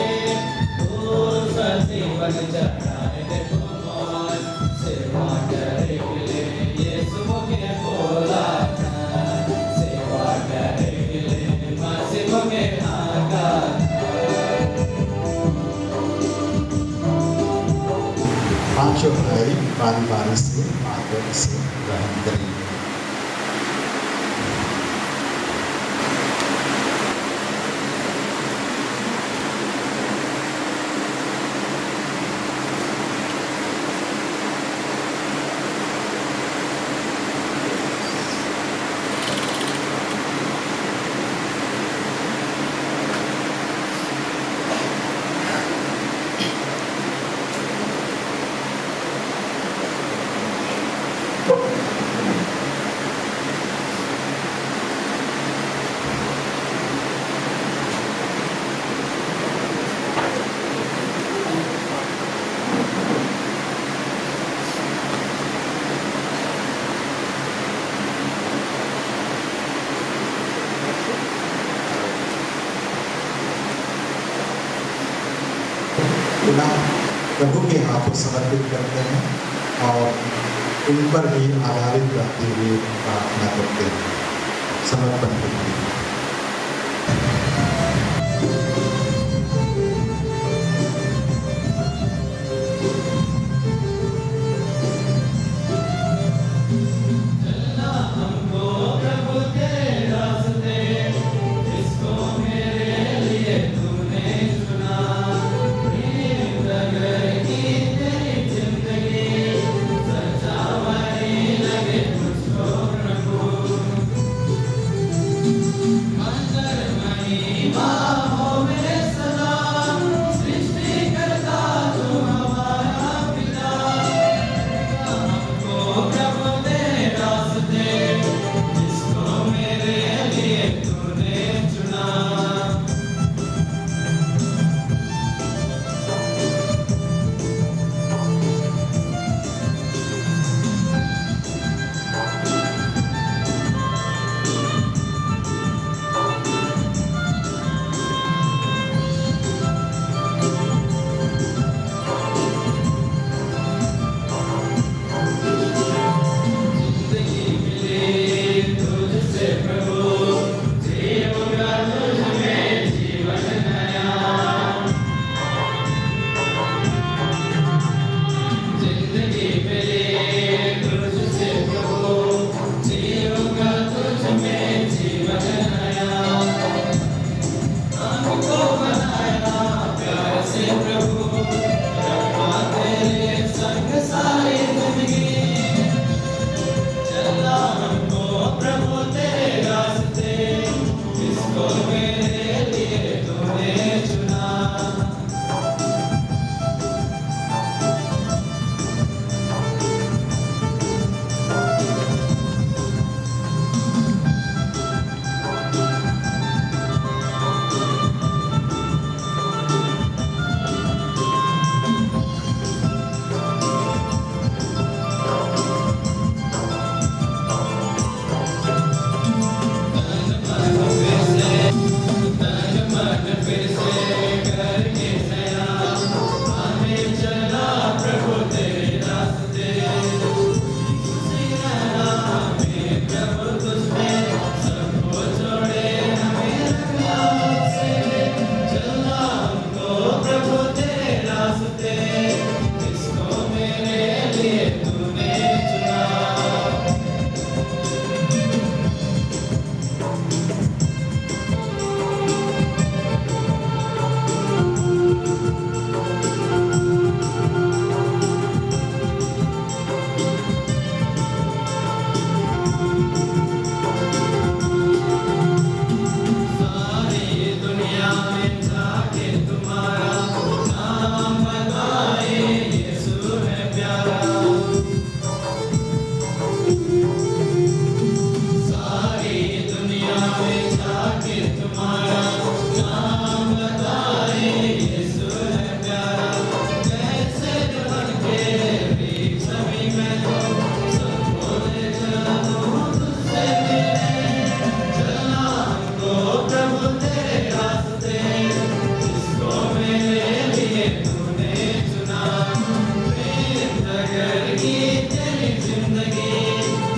फूल सा जीवन चढ़ाए देबो मोर सेवा करे के लिए यीशु मगे बोला था सेवा करे के लिए मासी मगे आगा पांचों भाई बारी बारी से आकर से ग्रहण करेंगे। पुनः प्रभु के हाथों समर्पित करते हैं और उन पर भी आधारित रहते हुए प्रार्थना करते हैं। समर्पण करते हैं। Thank you.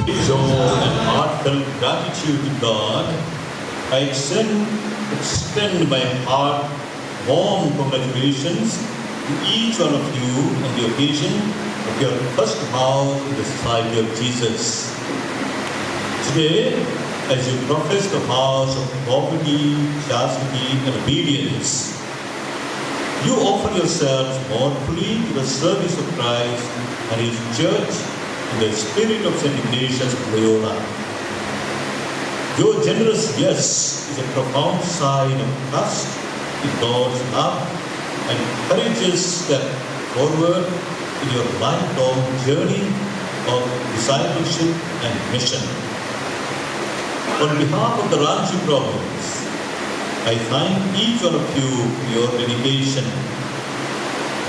Joy and heartfelt gratitude to God, I extend my heart warm congratulations to each one of you on the occasion of your first vow in the Society of Jesus. Today, as you profess the vows of poverty, chastity, and obedience, you offer yourselves mournfully to the service of Christ and His Church in the spirit of St. Ignatius of Loyola. Your generous yes is a profound sign of trust in God's love and encourages step forward in your lifelong journey of discipleship and mission. On behalf of the Ranchi province, I thank each one of you for your dedication.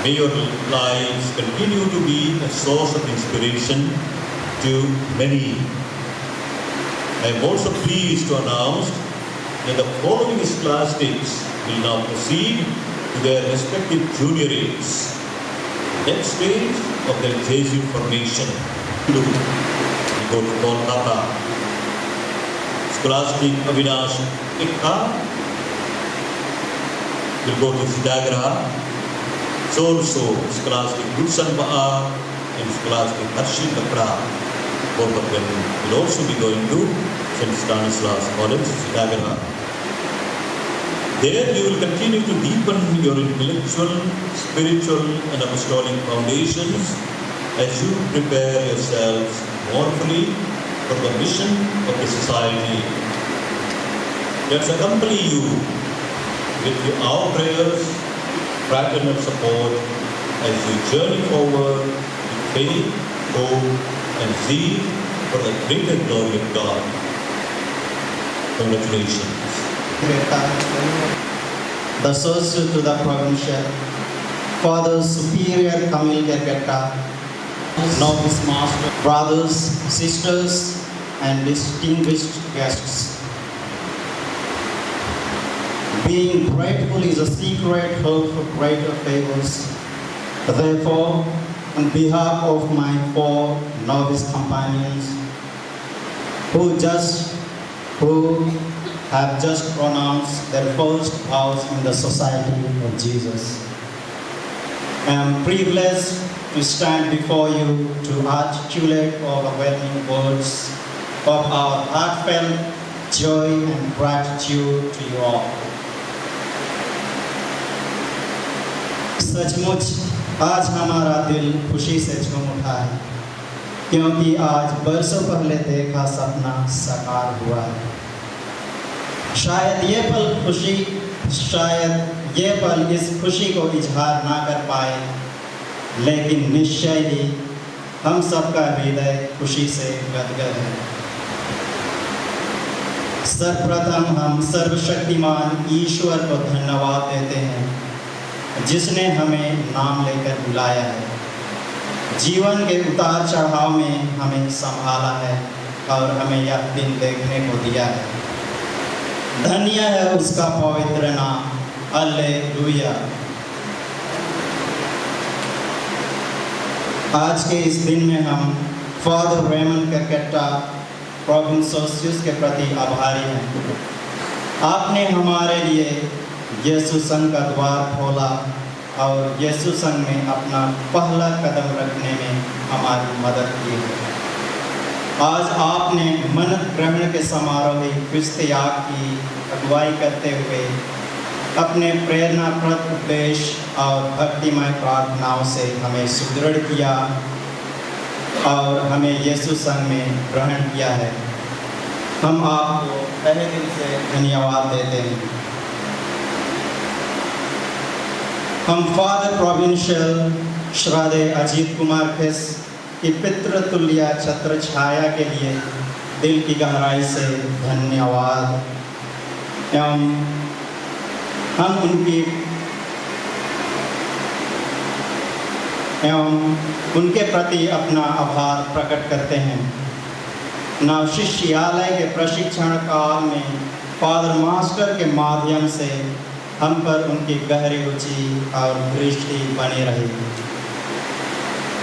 May your lives continue to be a source of inspiration to many. I am also pleased to announce that the following scholastics will now proceed to their respective junior rates. Next stage of their Jesuit formation. We go to Kolkata. Scholastic Avinash Ikha will go to Sidagra. So Scholastic Gulsan Ba'a and Scholastic Harshit Lakra. Both of them will also be going to St. Stanislaus College, Sidagra. There you will continue to deepen your intellectual, spiritual and apostolic foundations as you prepare yourselves mournfully for the mission of the society. Let's accompany you with our prayers, fraternal support as you journey forward with faith, hope and zeal for the greater glory of God. Congratulations. The Associate to the Provincial, Father Superior Camille Kerketa, Novice Master, brothers, sisters, and distinguished guests. Being grateful is a secret hope for greater favors. Therefore, on behalf of my 4 novice companions who have just pronounced their first vows in the Society of Jesus, I am privileged to stand before you to articulate overwhelming words of our heartfelt joy and gratitude to you all. सचमुच आज हमारा दिल खुशी से झूम उठा है, क्योंकि आज बरसों पहले देखा सपना साकार हुआ है। शायद ये पल इस खुशी को इजहार ना कर पाए, लेकिन निश्चय ही हम सबका हृदय खुशी से गदगद है। सर्वप्रथम हम सर्वशक्तिमान ईश्वर को धन्यवाद देते हैं, जिसने हमें नाम लेकर बुलाया है, जीवन के उतार चढ़ाव में हमें संभाला है और हमें यह दिन देखने को दिया है। धन्य है उसका पवित्र नाम। हालेलुया। आज के इस दिन में हम फादर रेमन करकेटा प्रोविंसोसियस के प्रति आभारी हैं। आपने हमारे लिए यीशु संघ का द्वार खोला और यीशु संघ में अपना पहला कदम रखने में हमारी मदद की है। आज आपने मन्नत ग्रहण के समारोह क्रिस्त याग की अगुवाई करते हुए अपने प्रेरणाप्रद उपदेश और भक्तिमय प्रार्थनाओं से हमें सुदृढ़ किया और हमें यीशु संघ में ग्रहण किया है। हम आपको तहे दिल से धन्यवाद देते हैं। हम फादर प्रोविंशियल श्रद्धेय अजीत कुमार खेस की पितृतुल्य छत्र छाया के लिए दिल की गहराई से धन्यवाद एवं हम उनके प्रति अपना आभार प्रकट करते हैं। नव शिष्यालय के प्रशिक्षण काल में फादर मास्टर के माध्यम से हम पर उनकी गहरी रुचि और दृष्टि बनी रही।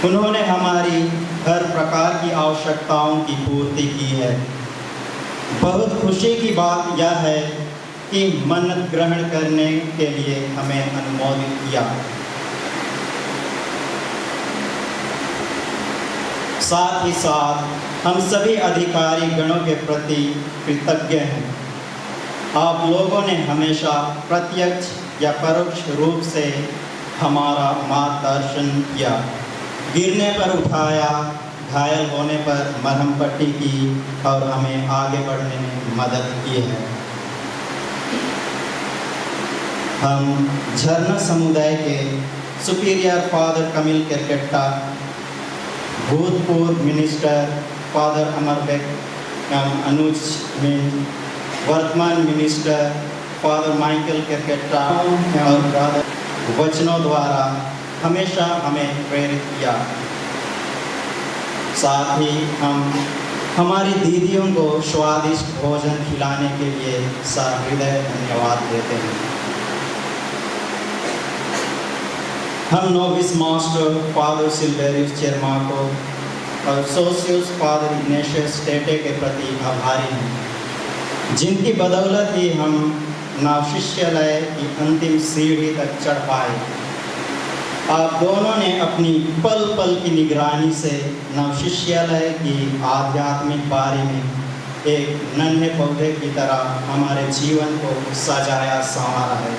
उन्होंने हमारी हर प्रकार की आवश्यकताओं की पूर्ति की है। बहुत खुशी की बात यह है कि मन्नत ग्रहण करने के लिए हमें अनुमोदित किया। साथ ही साथ हम सभी अधिकारी गणों के प्रति कृतज्ञ हैं। आप लोगों ने हमेशा प्रत्यक्ष या परोक्ष रूप से हमारा मार्गदर्शन किया, गिरने पर उठाया, घायल होने पर मरहम पट्टी की और हमें आगे बढ़ने में मदद की है। हम झरना समुदाय के सुपीरियर फादर कमिल केरकेट्टा, भूतपूर्व मिनिस्टर फादर अमरबेक एवं अनुज मिन, वर्तमान मिनिस्टर फादर माइकल केरकेट्टा और वचनों द्वारा हमेशा हमें प्रेरित किया। साथ ही हम हमारी दीदियों को स्वादिष्ट भोजन खिलाने के लिए सहृदय धन्यवाद देते हैं। हम नोविस मास्टर फादर सिल्वेरियस चेरमाको और सोसियस फादर इग्नेशियस टेटे के प्रति आभारी हैं, जिनकी बदौलत ही हम नवशिष्यालय की अंतिम सीढ़ी तक चढ़ पाए। आप दोनों ने अपनी पल पल की निगरानी से नवशिष्यालय की आध्यात्मिक बारी में एक नन्हे पौधे की तरह हमारे जीवन को सजाया संवारा है।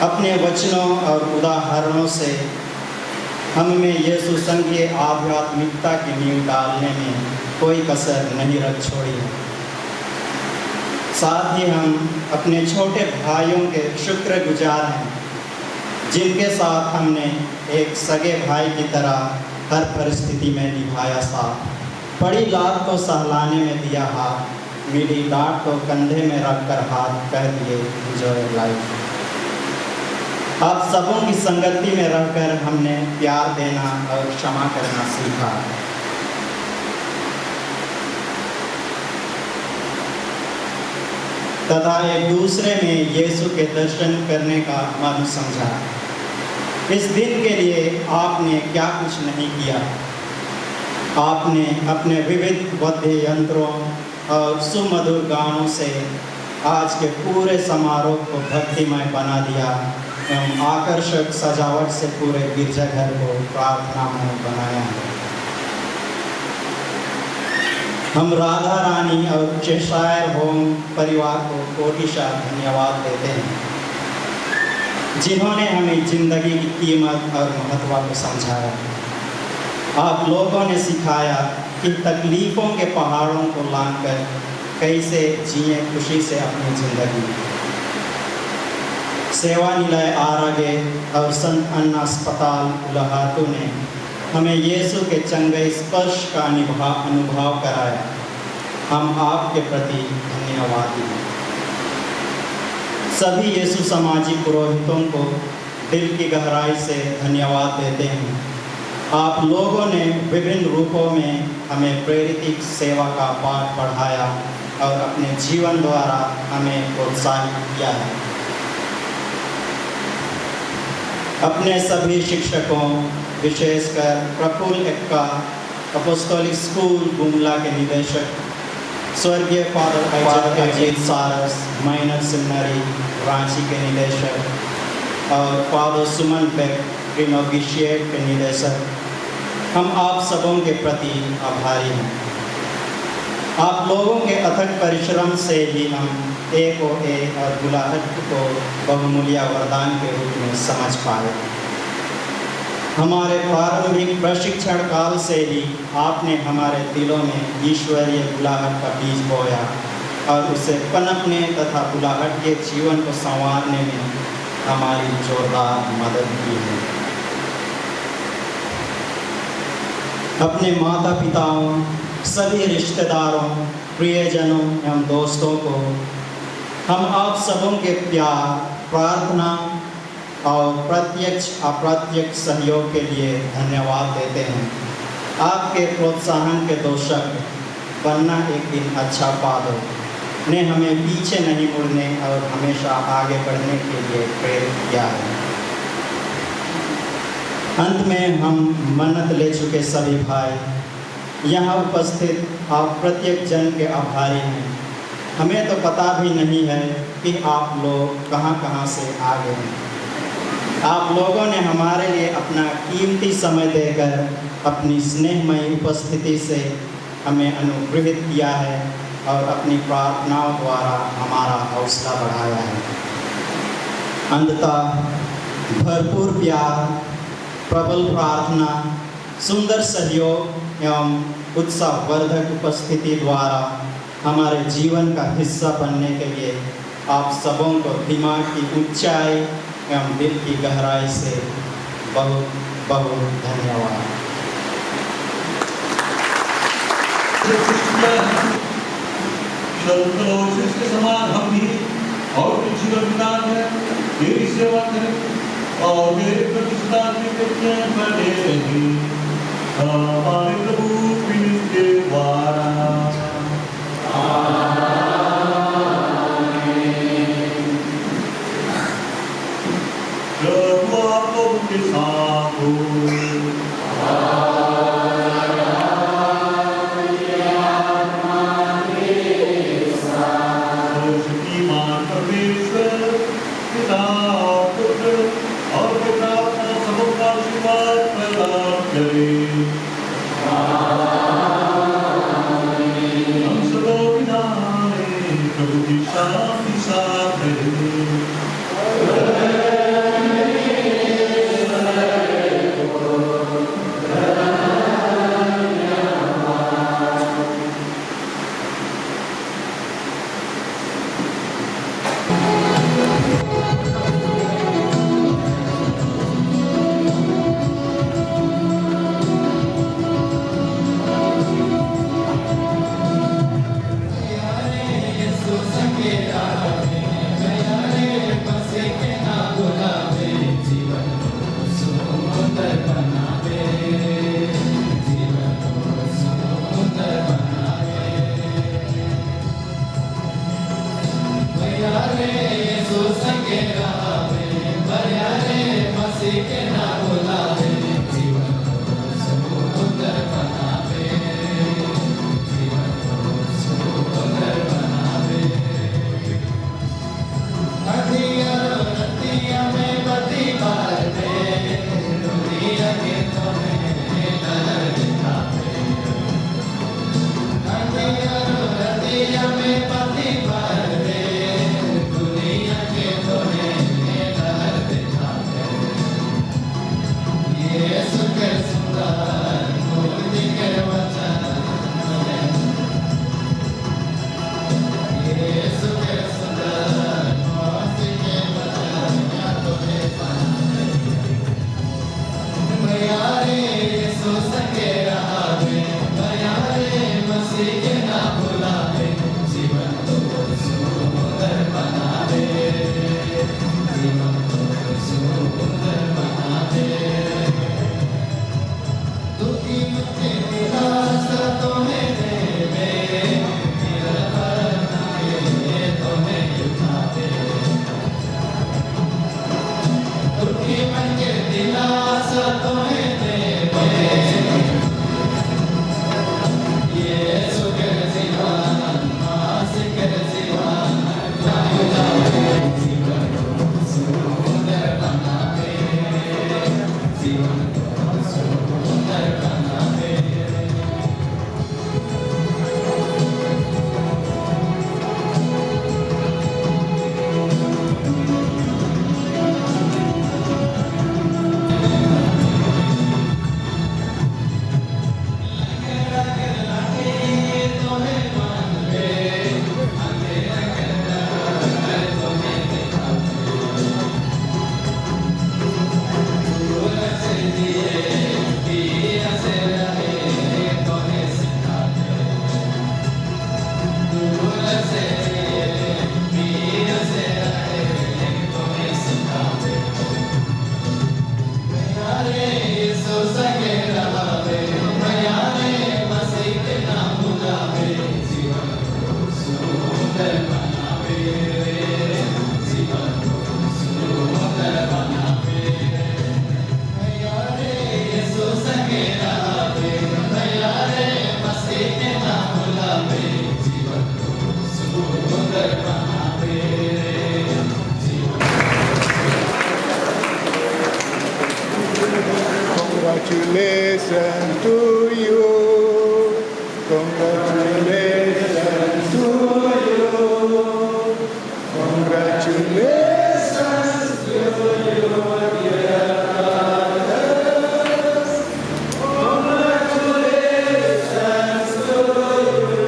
अपने वचनों और उदाहरणों से हम में यीशु संघ के आध्यात्मिकता की नींव डालने में कोई कसर नहीं रख छोड़ी है। साथ ही हम अपने छोटे भाइयों के शुक्रगुजार हैं, जिनके साथ हमने एक सगे भाई की तरह हर परिस्थिति में निभाया साथ। बड़ी लात को सहलाने में दिया हाथ, मिली डांट को कंधे में रखकर हाथ कह दिए एंजॉय लाइफ। आप सबों की संगति में रहकर हमने प्यार देना और क्षमा करना सीखा। तथा एक दूसरे में यीशु के दर्शन करने का मन समझा। इस दिन के लिए आपने क्या कुछ नहीं किया। आपने अपने विविध वाद्य यंत्रों और सुमधुर गानों से आज के पूरे समारोह को भक्तिमय बना दिया एवं आकर्षक सजावट से पूरे गिरजाघर को प्रार्थनामय बनाया है। हम राधा रानी और चेशायर होम परिवार को कोटिशा धन्यवाद देते हैं, जिन्होंने हमें जिंदगी की कीमत और महत्व को समझाया। आप लोगों ने सिखाया कि तकलीफ़ों के पहाड़ों को लांघकर कैसे जिए खुशी से अपनी ज़िंदगी। सेवा निलय आरागे और संत अन्ना अस्पताल उलाहातू ने हमें यीशु के चंगे स्पर्श का अनुभव कराया। हम आपके प्रति धन्यवादी हैं। सभी यीशु सामाजिक पुरोहितों को दिल की गहराई से धन्यवाद देते हैं। आप लोगों ने विभिन्न रूपों में हमें प्रेरित सेवा का पाठ पढ़ाया और अपने जीवन द्वारा हमें प्रोत्साहित किया है। अपने सभी शिक्षकों, विशेषकर प्रफुल्ल एक्का अपोस्टोलिक स्कूल गुमला के निदेशक, स्वर्गीय फादर अजीत सारस माइनर सेमिनरी रांची के निदेशक और फादर सुमन बेक प्रीनोविशिएट के निदेशक, हम आप सबों के प्रति आभारी हैं। आप लोगों के अथक परिश्रम से ही हम AOA और बुलाहट को बहुमूल्य वरदान के रूप में समझ पाए। हमारे प्रारंभिक प्रशिक्षण काल से ही आपने हमारे दिलों में ईश्वरीय बुलाहट का बीज बोया और उसे पनपने तथा बुलाहट के जीवन को संवारने में हमारी जोरदार मदद की है। अपने माता पिताओं, सभी रिश्तेदारों, प्रियजनों एवं दोस्तों को हम आप सबों के प्यार, प्रार्थना और प्रत्यक्ष अप्रत्यक्ष सहयोग के लिए धन्यवाद देते हैं। आपके प्रोत्साहन के 2 शब्द, बनना एक दिन अच्छा फादर, ने हमें पीछे नहीं मुड़ने और हमेशा आगे बढ़ने के लिए प्रेरित किया है। अंत में हम मन्नत ले चुके सभी भाई यहाँ उपस्थित आप प्रत्येक जन के आभारी हैं। हमें तो पता भी नहीं है कि आप लोग कहाँ कहाँ से आ गए हैं। आप लोगों ने हमारे लिए अपना कीमती समय देकर अपनी स्नेहमयी उपस्थिति से हमें अनुग्रहित किया है और अपनी प्रार्थनाओं द्वारा हमारा हौसला बढ़ाया है। अंततः भरपूर प्यार, प्रबल प्रार्थना, सुंदर सहयोग एवं उत्साहवर्धक उपस्थिति द्वारा हमारे जीवन का हिस्सा बनने के लिए आप सबों को दिमाग की ऊंचाई एवं दिल की गहराई से बहुत बहुत धन्यवाद। इसके समान हम भी और कुछ जीवन बिताकर तेरी सेवा करें और तेरे प्रतिष्ठा के बने रहे हमारे प्रभु के द्वारा। प्रभु आप लोगों के साथ हो। और Congratulations to you. Congratulations to you. Congratulations to you, dear brothers. Congratulations to you.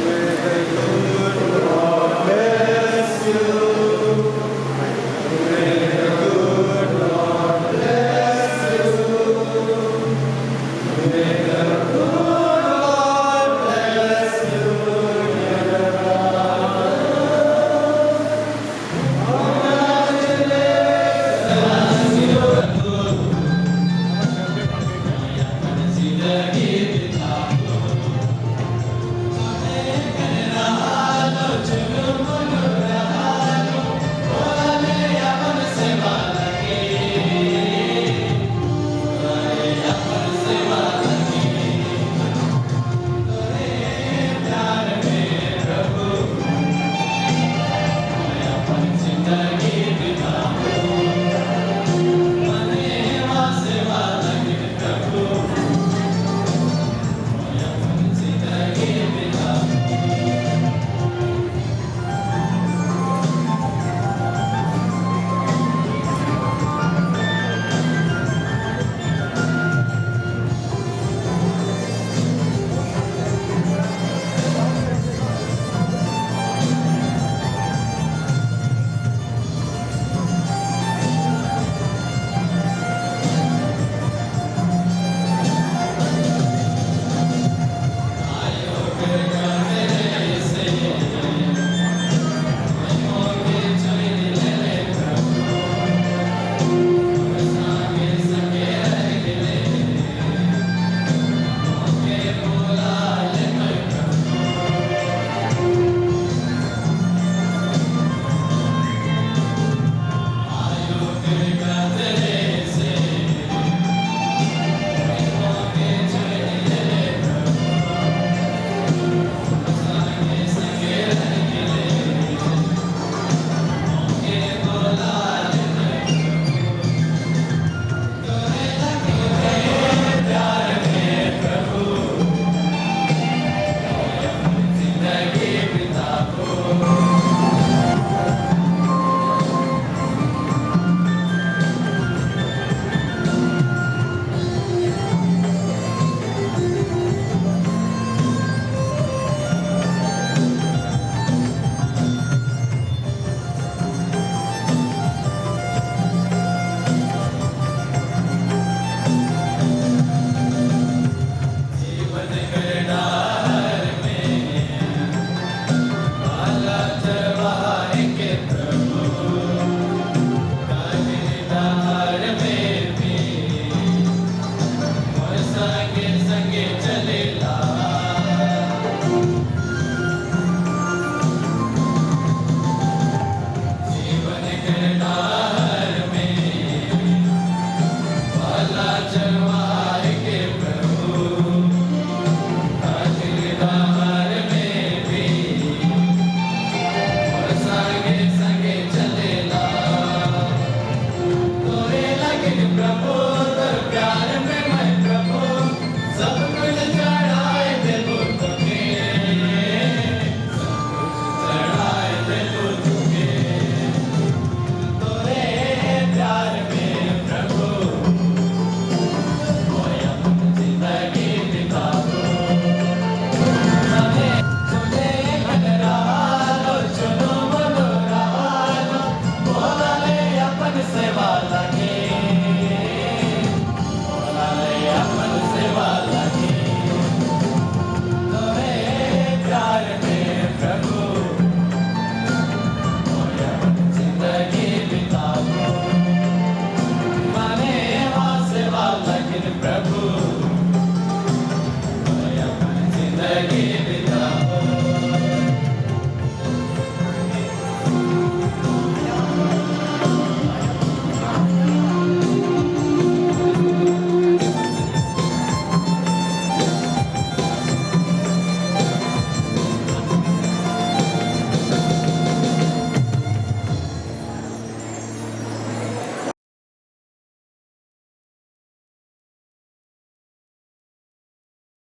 May the good Lord bless you. May the good Lord bless you. May the good Lord bless you, dear brothers. Congratulations.